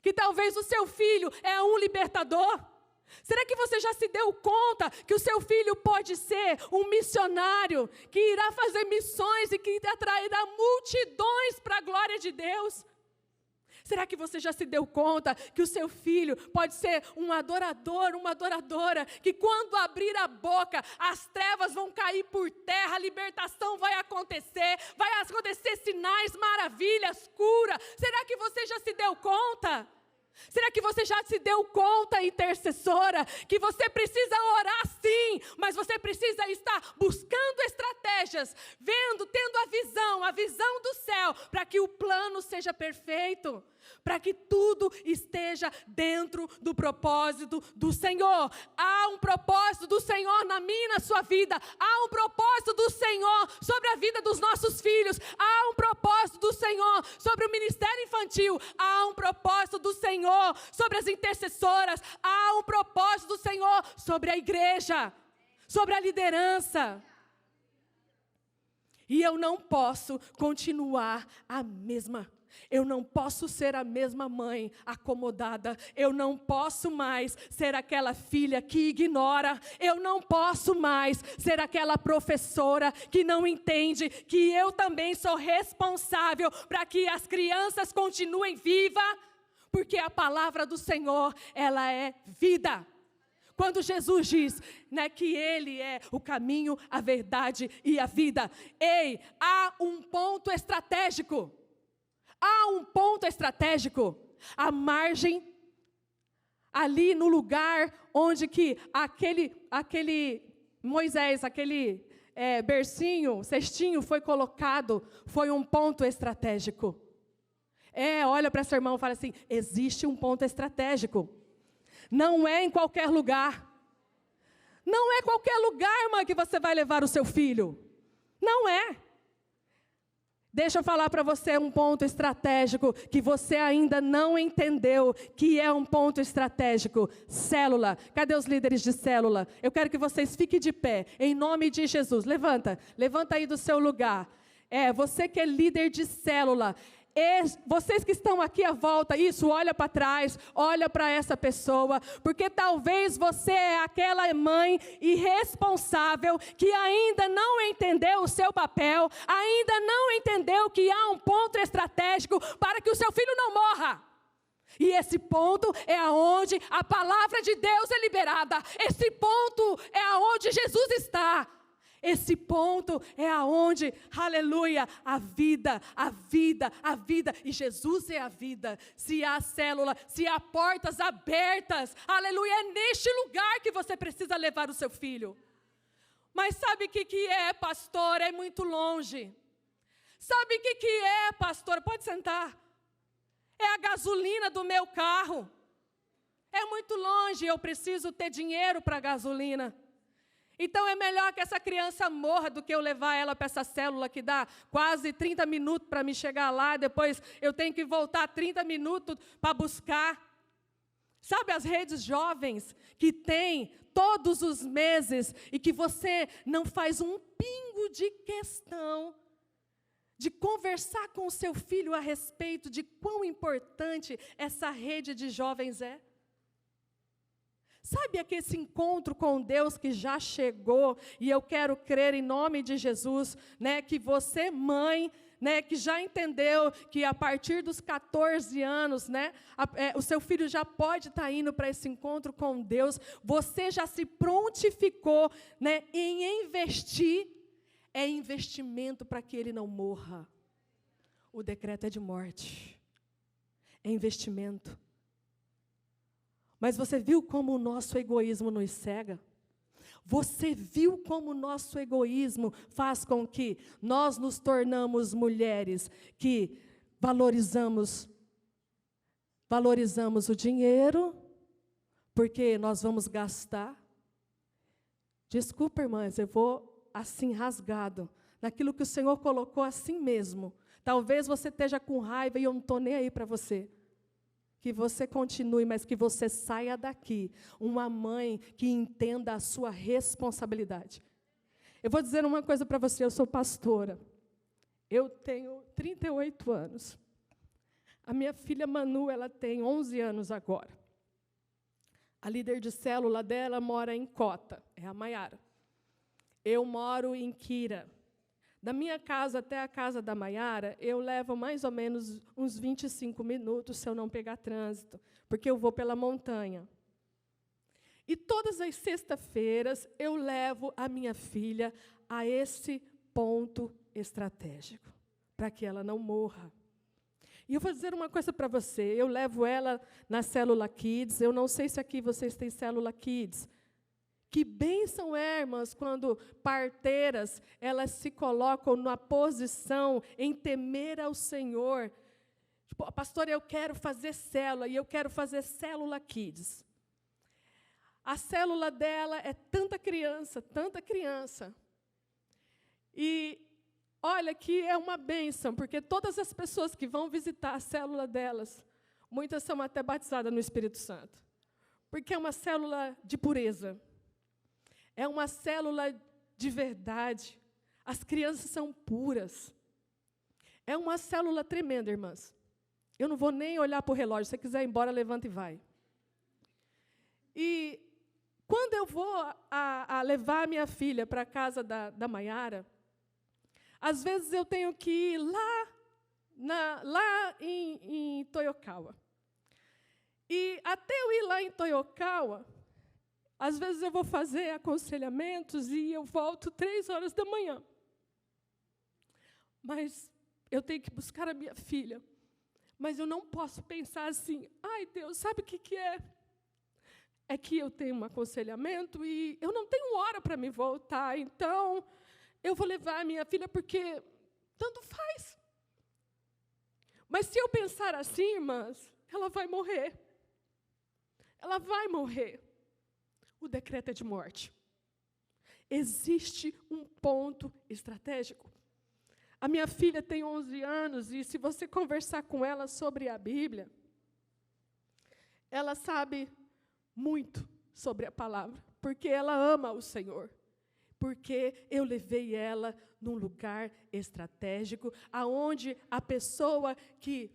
que talvez o seu filho é um libertador? Será que você já se deu conta que o seu filho pode ser um missionário, que irá fazer missões e que atrairá multidões para a glória de Deus? Será que você já se deu conta que o seu filho pode ser um adorador, uma adoradora, que quando abrir a boca, as trevas vão cair por terra, a libertação vai acontecer sinais, maravilhas, cura? Será que você já se deu conta? Será que você já se deu conta, intercessora, que você precisa orar sim, mas você precisa estar buscando estratégias, tendo a visão do céu, para que o plano seja perfeito, para que tudo esteja dentro do propósito do Senhor. Há um propósito do Senhor na minha e na sua vida, há um propósito do Senhor sobre a vida dos nossos filhos, há um propósito do Senhor sobre o ministério infantil, há um propósito do Senhor sobre as intercessoras, há um propósito do Senhor sobre a igreja, sobre a liderança. E eu não posso continuar a mesma. Eu não posso ser a mesma mãe acomodada. Eu não posso mais ser aquela filha que ignora. Eu não posso mais ser aquela professora que não entende que eu também sou responsável para que as crianças continuem vivas, porque a palavra do Senhor, ela é vida. Quando Jesus diz, que Ele é o caminho, a verdade e a vida. Há um ponto estratégico. Há um ponto estratégico. A margem, ali no lugar onde que aquele Moisés, aquele bercinho, cestinho foi colocado, foi um ponto estratégico. Olha para seu irmão e fala assim, existe um ponto estratégico. Não é em qualquer lugar. Não é qualquer lugar, irmã, que você vai levar o seu filho. Não é. Deixa eu falar para você um ponto estratégico que você ainda não entendeu que é um ponto estratégico. Célula. Cadê os líderes de célula? Eu quero que vocês fiquem de pé, em nome de Jesus. Levanta aí do seu lugar. Você que é líder de célula. Vocês que estão aqui à volta, olha para trás, olha para essa pessoa, porque talvez você é aquela mãe irresponsável que ainda não entendeu o seu papel, ainda não entendeu que há um ponto estratégico para que o seu filho não morra. E esse ponto é aonde a palavra de Deus é liberada, esse ponto é aonde Jesus está. Esse ponto é aonde, aleluia, a vida, e Jesus é a vida. Se há célula, se há portas abertas, aleluia, é neste lugar que você precisa levar o seu filho. Mas sabe o que é, pastor? É muito longe. Sabe o que é, pastor? Pode sentar. É a gasolina do meu carro. É muito longe, eu preciso ter dinheiro para gasolina. Então é melhor que essa criança morra do que eu levar ela para essa célula que dá quase 30 minutos para me chegar lá, depois eu tenho que voltar 30 minutos para buscar. Sabe as redes jovens que tem todos os meses e que você não faz um pingo de questão de conversar com o seu filho a respeito de quão importante essa rede de jovens é? Sabe que esse encontro com Deus que já chegou, e eu quero crer em nome de Jesus, né, que você, mãe, né, que já entendeu que a partir dos 14 anos, né, o seu filho já pode estar indo para esse encontro com Deus, você já se prontificou, né, em investir, é investimento para que ele não morra. O decreto é de morte, é investimento. Mas você viu como o nosso egoísmo nos cega? Você viu como o nosso egoísmo faz com que nós nos tornamos mulheres que valorizamos o dinheiro, porque nós vamos gastar? Desculpa, irmãs, eu vou assim rasgado, naquilo que o Senhor colocou assim mesmo. Talvez você esteja com raiva e eu não estou nem aí para você. Que você continue, mas que você saia daqui, uma mãe que entenda a sua responsabilidade. Eu vou dizer uma coisa para você, eu sou pastora. Eu tenho 38 anos. A minha filha Manu, ela tem 11 anos agora. A líder de célula dela mora em Cota, é a Maiara. Eu moro em Quira. Da minha casa até a casa da Maiara, eu levo mais ou menos uns 25 minutos se eu não pegar trânsito, porque eu vou pela montanha. E todas as sextas-feiras eu levo a minha filha a esse ponto estratégico, para que ela não morra. E eu vou dizer uma coisa para você, eu levo ela na Célula Kids, eu não sei se aqui vocês têm Célula Kids. Que bênção é, irmãs, quando parteiras, elas se colocam na posição em temer ao Senhor. Tipo, pastora, eu quero fazer célula, e eu quero fazer Célula Kids. A célula dela é tanta criança, tanta criança. E olha que é uma bênção, porque todas as pessoas que vão visitar a célula delas, muitas são até batizadas no Espírito Santo. Porque é uma célula de pureza. É uma célula de verdade. As crianças são puras. É uma célula tremenda, irmãs. Eu não vou nem olhar para o relógio. Se você quiser ir embora, levanta e vai. E quando eu vou a levar a minha filha para a casa da Maiara, às vezes eu tenho que ir lá em Toyokawa. E até eu ir lá em Toyokawa, às vezes eu vou fazer aconselhamentos e eu volto 3 horas da manhã. Mas eu tenho que buscar a minha filha. Mas eu não posso pensar assim, ai Deus, sabe o que é? É que eu tenho um aconselhamento e eu não tenho hora para me voltar, então eu vou levar a minha filha porque tanto faz. Mas se eu pensar assim, irmãs, ela vai morrer. Ela vai morrer. O decreto é de morte. Existe um ponto estratégico. A minha filha tem 11 anos e se você conversar com ela sobre a Bíblia, ela sabe muito sobre a palavra, porque ela ama o Senhor. Porque eu levei ela num lugar estratégico, aonde a pessoa que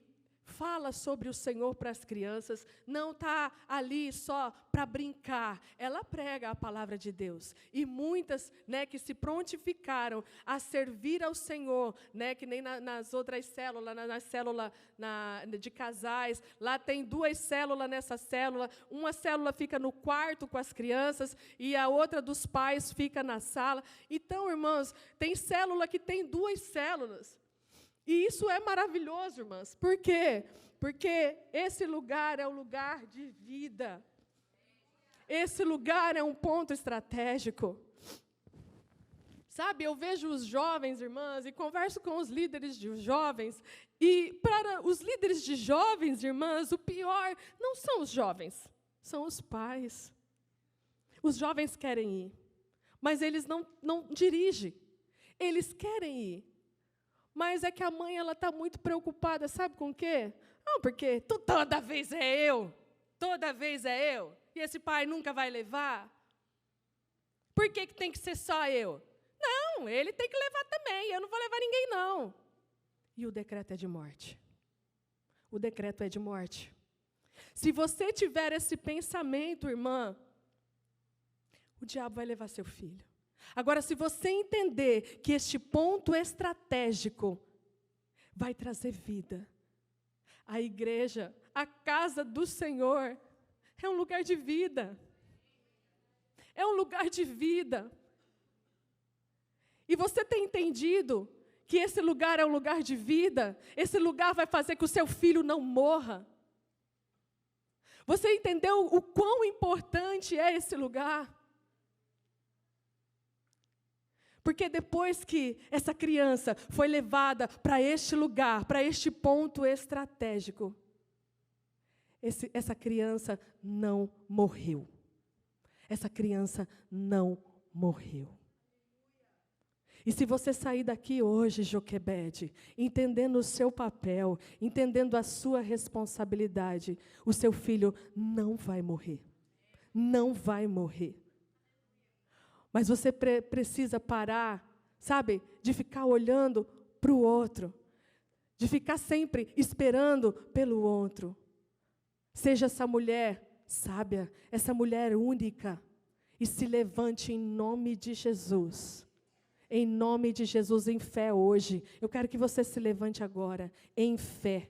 fala sobre o Senhor para as crianças, não está ali só para brincar, ela prega a palavra de Deus. E muitas, né, que se prontificaram a servir ao Senhor, né, que nem nas outras células, na célula de casais, lá tem 2 células nessa célula, uma célula fica no quarto com as crianças e a outra dos pais fica na sala. Então, irmãos, tem célula que tem 2 células. E isso é maravilhoso, irmãs. Por quê? Porque esse lugar é um lugar de vida. Esse lugar é um ponto estratégico. Sabe, eu vejo os jovens, irmãs, e converso com os líderes de jovens, e para os líderes de jovens, irmãs, o pior não são os jovens, são os pais. Os jovens querem ir, mas eles não dirigem. Eles querem ir. Mas é que a mãe está muito preocupada, sabe com o quê? Não, porque toda vez é eu, e esse pai nunca vai levar. Por que tem que ser só eu? Não, ele tem que levar também, eu não vou levar ninguém, não. E o decreto é de morte. O decreto é de morte. Se você tiver esse pensamento, irmã, o diabo vai levar seu filho. Agora, se você entender que este ponto estratégico vai trazer vida, a igreja, a casa do Senhor, é um lugar de vida. É um lugar de vida. E você tem entendido que esse lugar é um lugar de vida? Esse lugar vai fazer que o seu filho não morra. Você entendeu o quão importante é esse lugar? Porque depois que essa criança foi levada para este lugar, para este ponto estratégico, essa criança não morreu. Essa criança não morreu. E se você sair daqui hoje, Joquebede, entendendo o seu papel, entendendo a sua responsabilidade, o seu filho não vai morrer. Não vai morrer. Mas você precisa parar, sabe, de ficar olhando para o outro, de ficar sempre esperando pelo outro. Seja essa mulher sábia, essa mulher única, e se levante em nome de Jesus. Em nome de Jesus, em fé hoje. Eu quero que você se levante agora, em fé.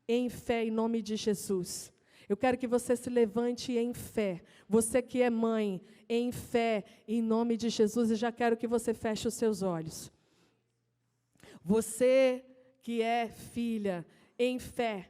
Em fé, em nome de Jesus. Eu quero que você se levante em fé. Você que é mãe, em fé, em nome de Jesus. E já quero que você feche os seus olhos. Você que é filha, em fé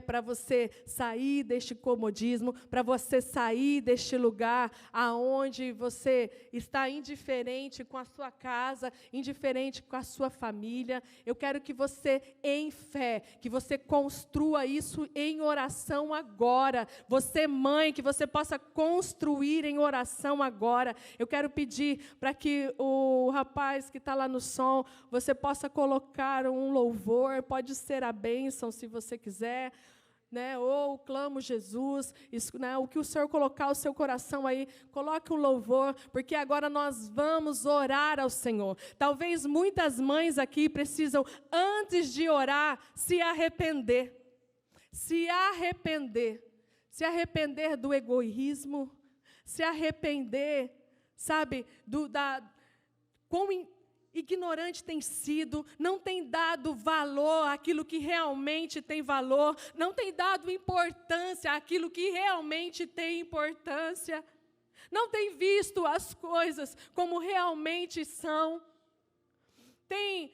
para você sair deste comodismo, para você sair deste lugar aonde você está indiferente com a sua casa, indiferente com a sua família. Eu quero que você, em fé, que você construa isso em oração agora. Você, mãe, que você possa construir em oração agora. Eu quero pedir para que o rapaz que está lá no som, você possa colocar um louvor, pode ser a bênção, se você quiser, né? Ou clamo Jesus, isso, né? O que o Senhor colocar o seu coração aí, coloque um louvor, porque agora nós vamos orar ao Senhor. Talvez muitas mães aqui precisam, antes de orar, se arrepender do egoísmo, se arrepender, sabe, quão ignorante tem sido, não tem dado valor àquilo que realmente tem valor, não tem dado importância àquilo que realmente tem importância, não tem visto as coisas como realmente são, tem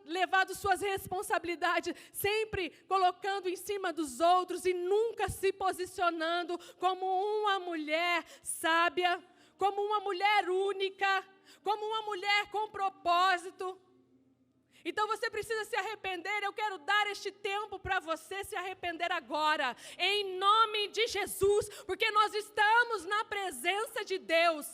levado suas responsabilidades sempre colocando em cima dos outros e nunca se posicionando como uma mulher sábia, como uma mulher única, como uma mulher com propósito. Então você precisa se arrepender. Eu quero dar este tempo para você se arrepender agora, em nome de Jesus, porque nós estamos na presença de Deus.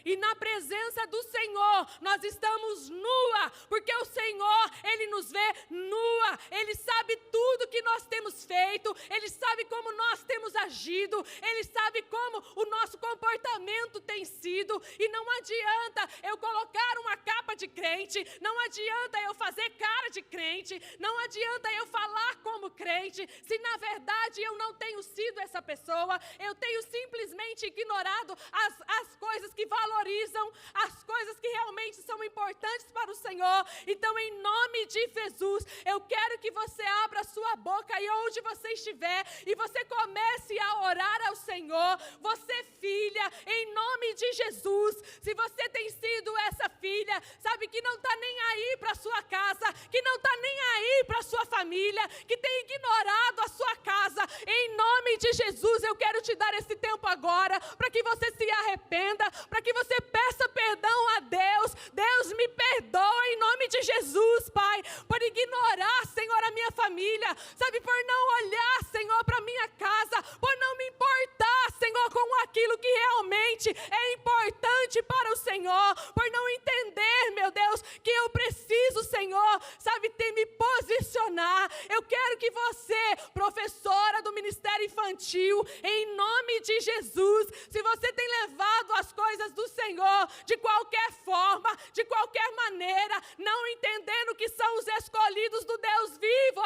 E na presença do Senhor, nós estamos nua, porque o Senhor, Ele nos vê nua. Ele sabe tudo que nós temos feito, Ele sabe como nós temos agido, Ele sabe como o nosso comportamento tem sido. E não adianta eu colocar uma capa de crente, não adianta eu fazer cara de crente, não adianta eu falar como crente, se na verdade eu não tenho sido essa pessoa. Eu tenho simplesmente ignorado as coisas que valorizam, as coisas que realmente são importantes para o Senhor. Então, em nome de Jesus, eu quero que você abra a sua boca e onde você estiver, e você comece a orar ao Senhor. Você, filha, em nome de Jesus, se você tem sido essa filha, sabe, que não está nem aí para a sua casa, que não está nem aí para a sua família, que tem ignorado a sua casa, em nome de Jesus, eu quero te dar esse tempo agora, para que você se arrependa, para que você peça perdão a Deus. Deus, me perdoa em nome de Jesus, Pai, por ignorar, Senhor, a minha família, sabe, por não olhar, Senhor, para a minha casa, por não me importar, Senhor, com aquilo que realmente é importante para o Senhor, por não entender, meu Deus, que eu preciso, Senhor, sabe, me posicionar. Eu quero que você, professora do Ministério Infantil, em nome de Jesus, se você tem levado as coisas do Senhor de qualquer forma, de qualquer maneira, não entendendo que são os escolhidos do Deus vivo,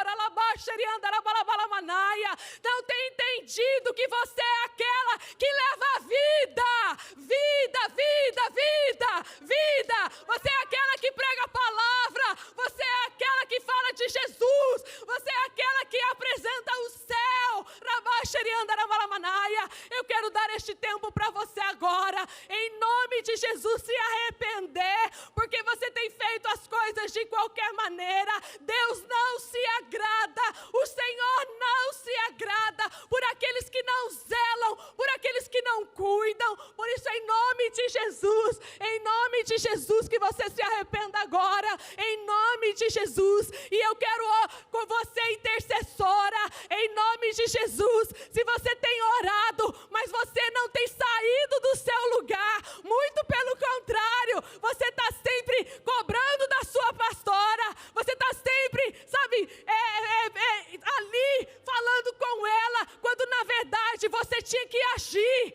não tem entendido que você é aquela que leva a vida, você é aquela que prega a palavra, você é aquela que fala de Jesus, você é aquela que apresenta o céu. Eu quero dar este tempo para você agora, em nome de Jesus, se arrepender, porque você tem feito as coisas de qualquer maneira. Deus não se agrada, o Senhor não se agrada por aqueles que não zelam, por aqueles que não cuidam. Por isso, em nome de Jesus, que você se arrependa agora, em nome de Jesus. E eu quero com você, intercessora, em nome de Jesus, se você tem orado, mas você não tem saído do seu lugar, muito pelo contrário, você está sempre cobrando da sua pastora, você está sempre, sabe, ali falando com ela, quando na verdade você tinha que agir,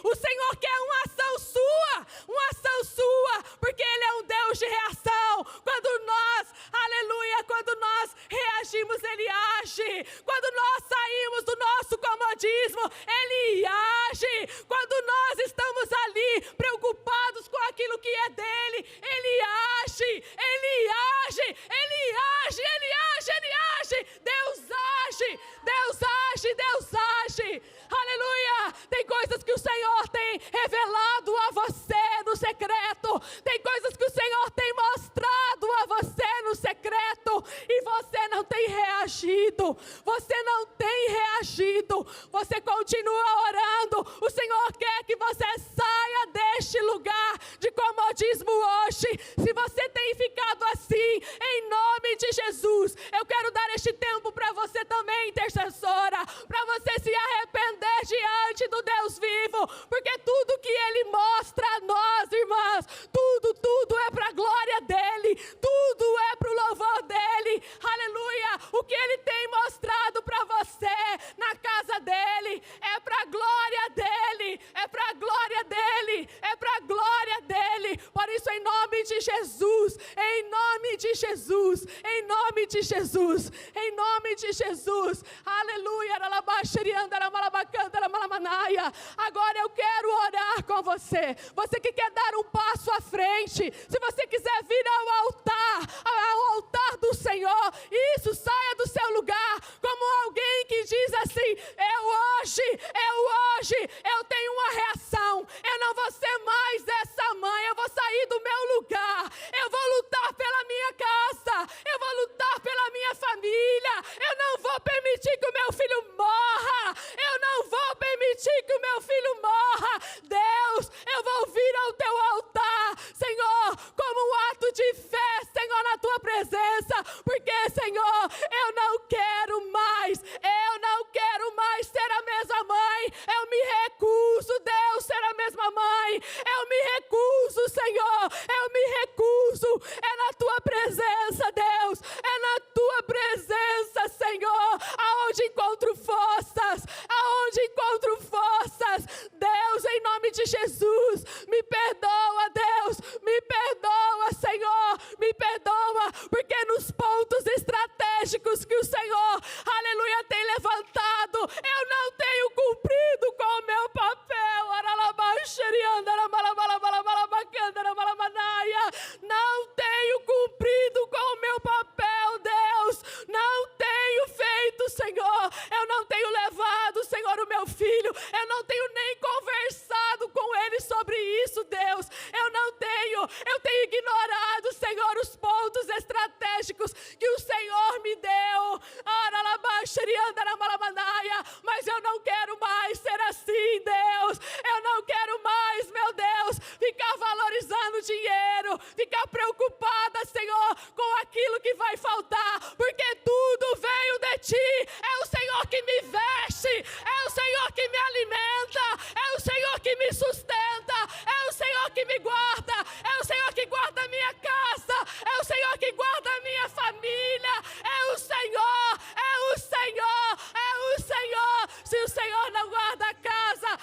o Senhor quer uma ação sua, porque Ele é um Deus de reação. Quando nós reagimos, Ele age. Quando nós saímos do nosso comodismo, Ele age. Quando nós estamos ali preocupados com aquilo que é dele, Ele age. Deus age. Aleluia. Tem coisas que o Senhor tem revelado a você no secreto. Tem coisas que o Senhor tem mostrado a você no secreto. E você não tem reagido. Você continua orando. O Senhor quer que você saia deste lugar de comodismo hoje. Se você tem ficado assim, em nome de Jesus, eu quero dar este tempo para você também, intercessora, para você se arrepender diante do Deus vivo, porque tudo que Ele mostra a nós, irmãs, tudo é para a glória dEle, tudo é para o louvor dEle, aleluia. O que Ele tem mostrado para você na casa dEle é para a glória dEle, é para a glória dEle, é para a glória dEle. Por isso, em nome de Jesus, em nome de Jesus, em nome de Jesus, em nome de Jesus, aleluia. Agora eu quero orar com você. Você que quer dar um passo à frente, se você quiser vir ao altar do Senhor, isso, saia do seu lugar, como alguém que diz assim: eu tenho uma reação, eu não vou ser mais essa mãe, eu vou sair do meu lugar, eu vou lutar pela minha casa, eu vou lutar pela minha família, eu não vou permitir que o meu filho morra, Deus, eu vou vir ao teu altar, Senhor, como um ato de fé, Senhor, na tua que o Senhor, aleluia, tem levantado, eu não tenho cumprido com o meu papel. Não tenho cumprido com o meu papel, Deus. Não tenho feito, Senhor. Eu não tenho levado, Senhor, o meu filho. Eu não tenho nem conversado com ele sobre isso, Deus. Eu tenho ignorado, Senhor, os pontos estratégicos que o Senhor me deu. Mas eu não quero mais ser assim, Deus. Eu não quero mais, meu Deus, ficar valorizando dinheiro, ficar preocupada, Senhor, com aquilo que vai faltar, porque tudo veio de Ti. É o Senhor que me veste, é o Senhor que me alimenta, é o Senhor que me sustenta, é o Senhor que me guarda, é o Senhor que guarda a minha casa, é o Senhor que guarda a minha família, é o Senhor, é o Senhor, é o Senhor. Se o Senhor não guarda a casa,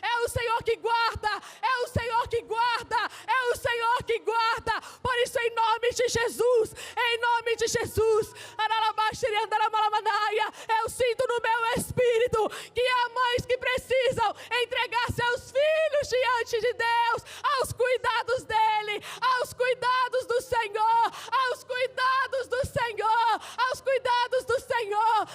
é o Senhor que guarda, é o Senhor que guarda, é o Senhor que guarda. Por isso, em nome de Jesus, eu sinto no meu espírito que há mães que precisam entregar seus filhos diante de Deus, aos cuidados dEle, aos cuidados do Senhor, aos cuidados do Senhor, aos cuidados do Senhor.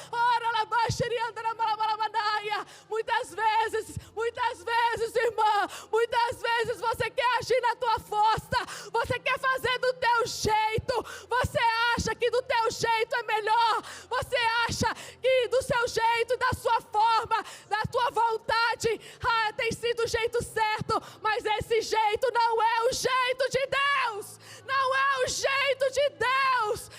Muitas vezes, irmã, muitas vezes você quer agir na tua força, você quer fazer do teu jeito, você acha que do teu jeito é melhor, você acha que do seu jeito, da sua forma, da tua vontade, tem sido o jeito certo, mas esse jeito não é o jeito de Deus, não é o jeito de Deus.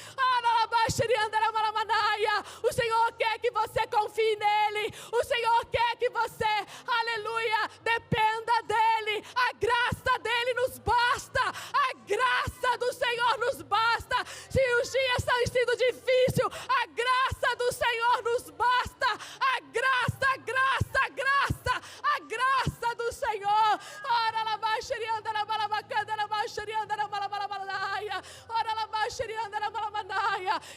O Senhor quer que você confie nele, o Senhor quer que você, aleluia, dependa dele. A graça dele nos basta, a graça do Senhor nos basta. Se os dias têm sido difíceis, a graça do Senhor nos basta, a graça do Senhor.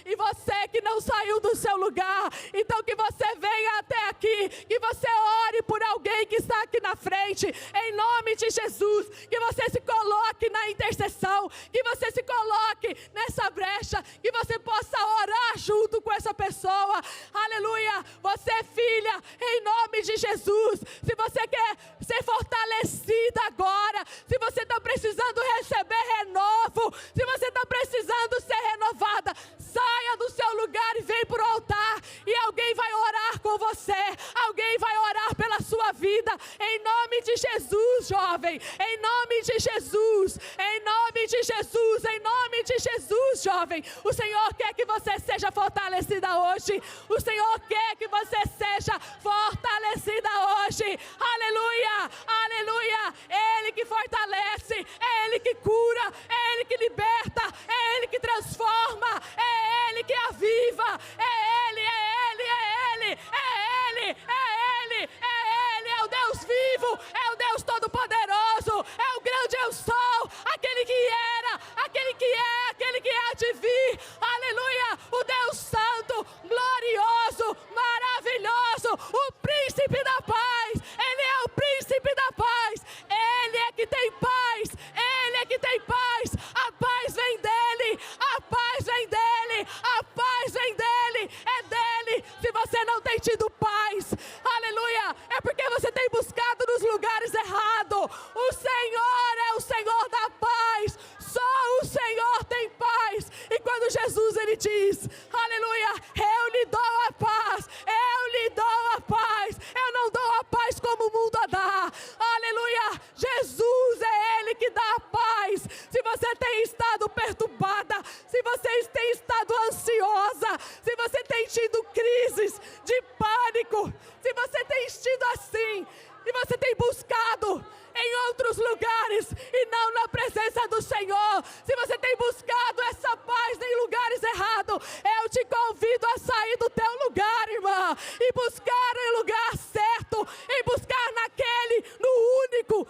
E você que não saiu do seu lugar, então que você venha até aqui, que você ore por alguém que está aqui na frente, em nome de Jesus, que você se coloque na intercessão, que você se coloque nessa brecha, que você possa orar junto com essa pessoa, aleluia. Você, filha, em nome de Jesus, se você quer ser fortalecida agora, se você está precisando receber renovo, se você está precisando ser renovada, saia do seu lugar e vem para o altar, e alguém vai orar com você, alguém vai orar pela sua vida, em nome de Jesus, jovem, em nome de Jesus, em nome de Jesus, em nome de Jesus, jovem. O Senhor quer que você seja fortalecida hoje, o Senhor quer que você seja fortalecida hoje, aleluia, aleluia. Ele que fortalece, é Ele que cura, é Ele que liberta, é Ele que transforma, é Ele que aviva, é Ele, é Ele, é Ele, é Ele, é Ele, é Ele, é o Deus vivo, é o Deus todo-poderoso, é o grande eu sou, aquele que era, aquele que é, aquele que há de vir, aleluia, o Deus santo, glorioso, maravilhoso, o príncipe da paz, Ele é o príncipe da paz, Ele é que tem paz, Ele é que tem paz, a paz vem dEle, a paz vem dEle, a paz vem dEle, é dEle. Se você não tem tido paz, aleluia, é porque você tem buscado nos lugares errados. O Senhor é o Senhor da paz, só o Senhor tem paz. E quando Jesus ele diz, aleluia, eu lhe dou a paz, eu lhe dou a paz, eu não dou a paz como o mundo a dá, aleluia, Jesus é Ele que dá a paz. Se você tem estado perturbada, se você tem estado ansiosa, se você tem tido crises de pânico, se você tem estido assim, e você tem buscado em outros lugares e não na presença do Senhor, se você tem buscado essa paz em lugares errados, eu te convido a sair do teu lugar, irmã, e buscar em lugar certo, e buscar naquele, no único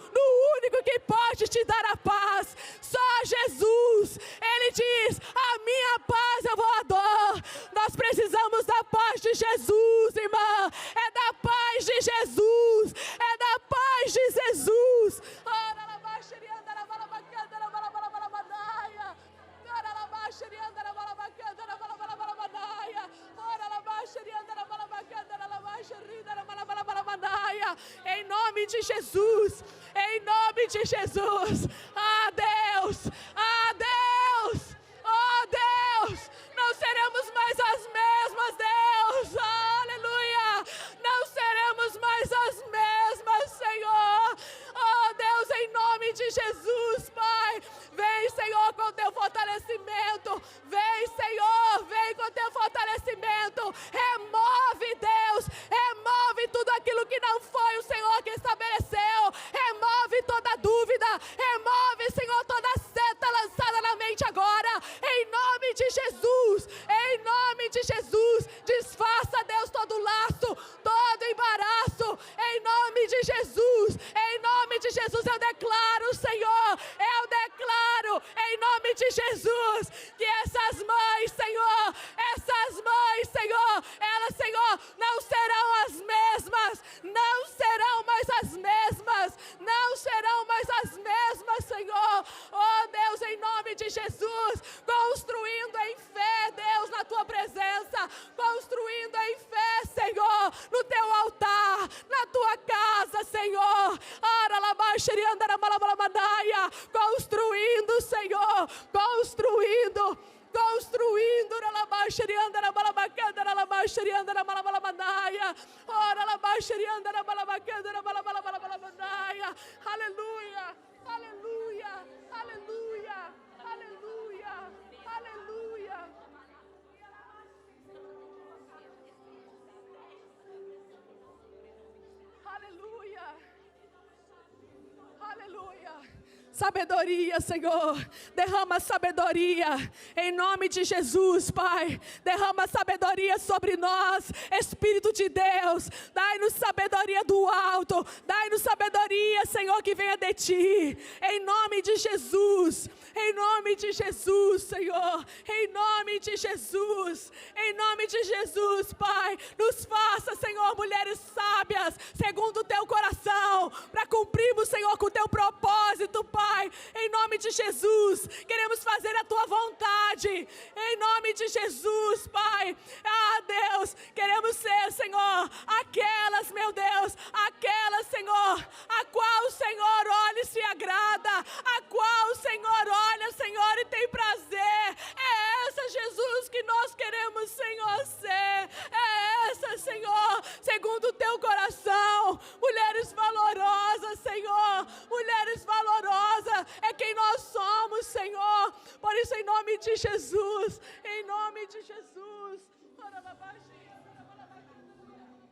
que pode te dar a paz. Só Jesus Jesus. Em nome de Jesus. Ah, Deus. Ah, Deus. Oh, Deus. Não seremos mais as mesmas, Deus. Aleluia. Não seremos mais as mesmas, Senhor. Oh, Deus, em nome de Jesus, Pai. Vem, Senhor, com o teu fortalecimento. Vem, Senhor, vem com o teu fortalecimento. Remove, Deus. Remove tudo aquilo que não foi o Senhor que estabeleceu. Remove toda dúvida. Remove, Senhor, toda seta lançada na mente agora. Em nome de Jesus. Em nome de Jesus. Desfaça, Deus, todo laço, todo embaraço. Em nome de Jesus. Em nome de Jesus eu declaro, Senhor. Eu declaro, em nome de Jesus, que essas mães, Senhor, elas, Senhor, não serão as mesmas. Não serão mais as mesmas. Não serão mais as mesmas, Senhor. Oh, Deus, em nome de Jesus, construindo em fé, Deus, na tua presença, construindo em fé, Senhor, no teu altar, na tua casa, Senhor. Construindo, Senhor, construindo, aleluia, aleluia, aleluia, aleluia, aleluia. Aleluia. Aleluia. Sabedoria, Senhor. Derrama sabedoria. Em nome de Jesus, Pai. Derrama sabedoria sobre nós. Espírito de Deus. Dai-nos sabedoria do alto. Dai-nos sabedoria, Senhor, que venha de Ti. Em nome de Jesus. Em nome de Jesus, Senhor. Em nome de Jesus. Em nome de Jesus, Pai. Nos faça, Senhor, mulheres sábias, segundo o Teu coração, para cumprirmos, Senhor, com o Teu propósito, Pai. Em nome de Jesus. Queremos fazer a Tua vontade. Em nome de Jesus, Pai. Ah, Deus, queremos ser, Senhor, aquelas, meu Deus, aquelas, Senhor, a qual o Senhor olha e se agrada, a qual o Senhor olha, Senhor, e tem prazer. É essa, Jesus, que nós queremos, Senhor, ser. É essa, Senhor, segundo o Teu coração. Mulheres valorosas, Senhor. Mulheres valorosas é quem nós somos, Senhor. Por isso, em nome de Jesus, em nome de Jesus.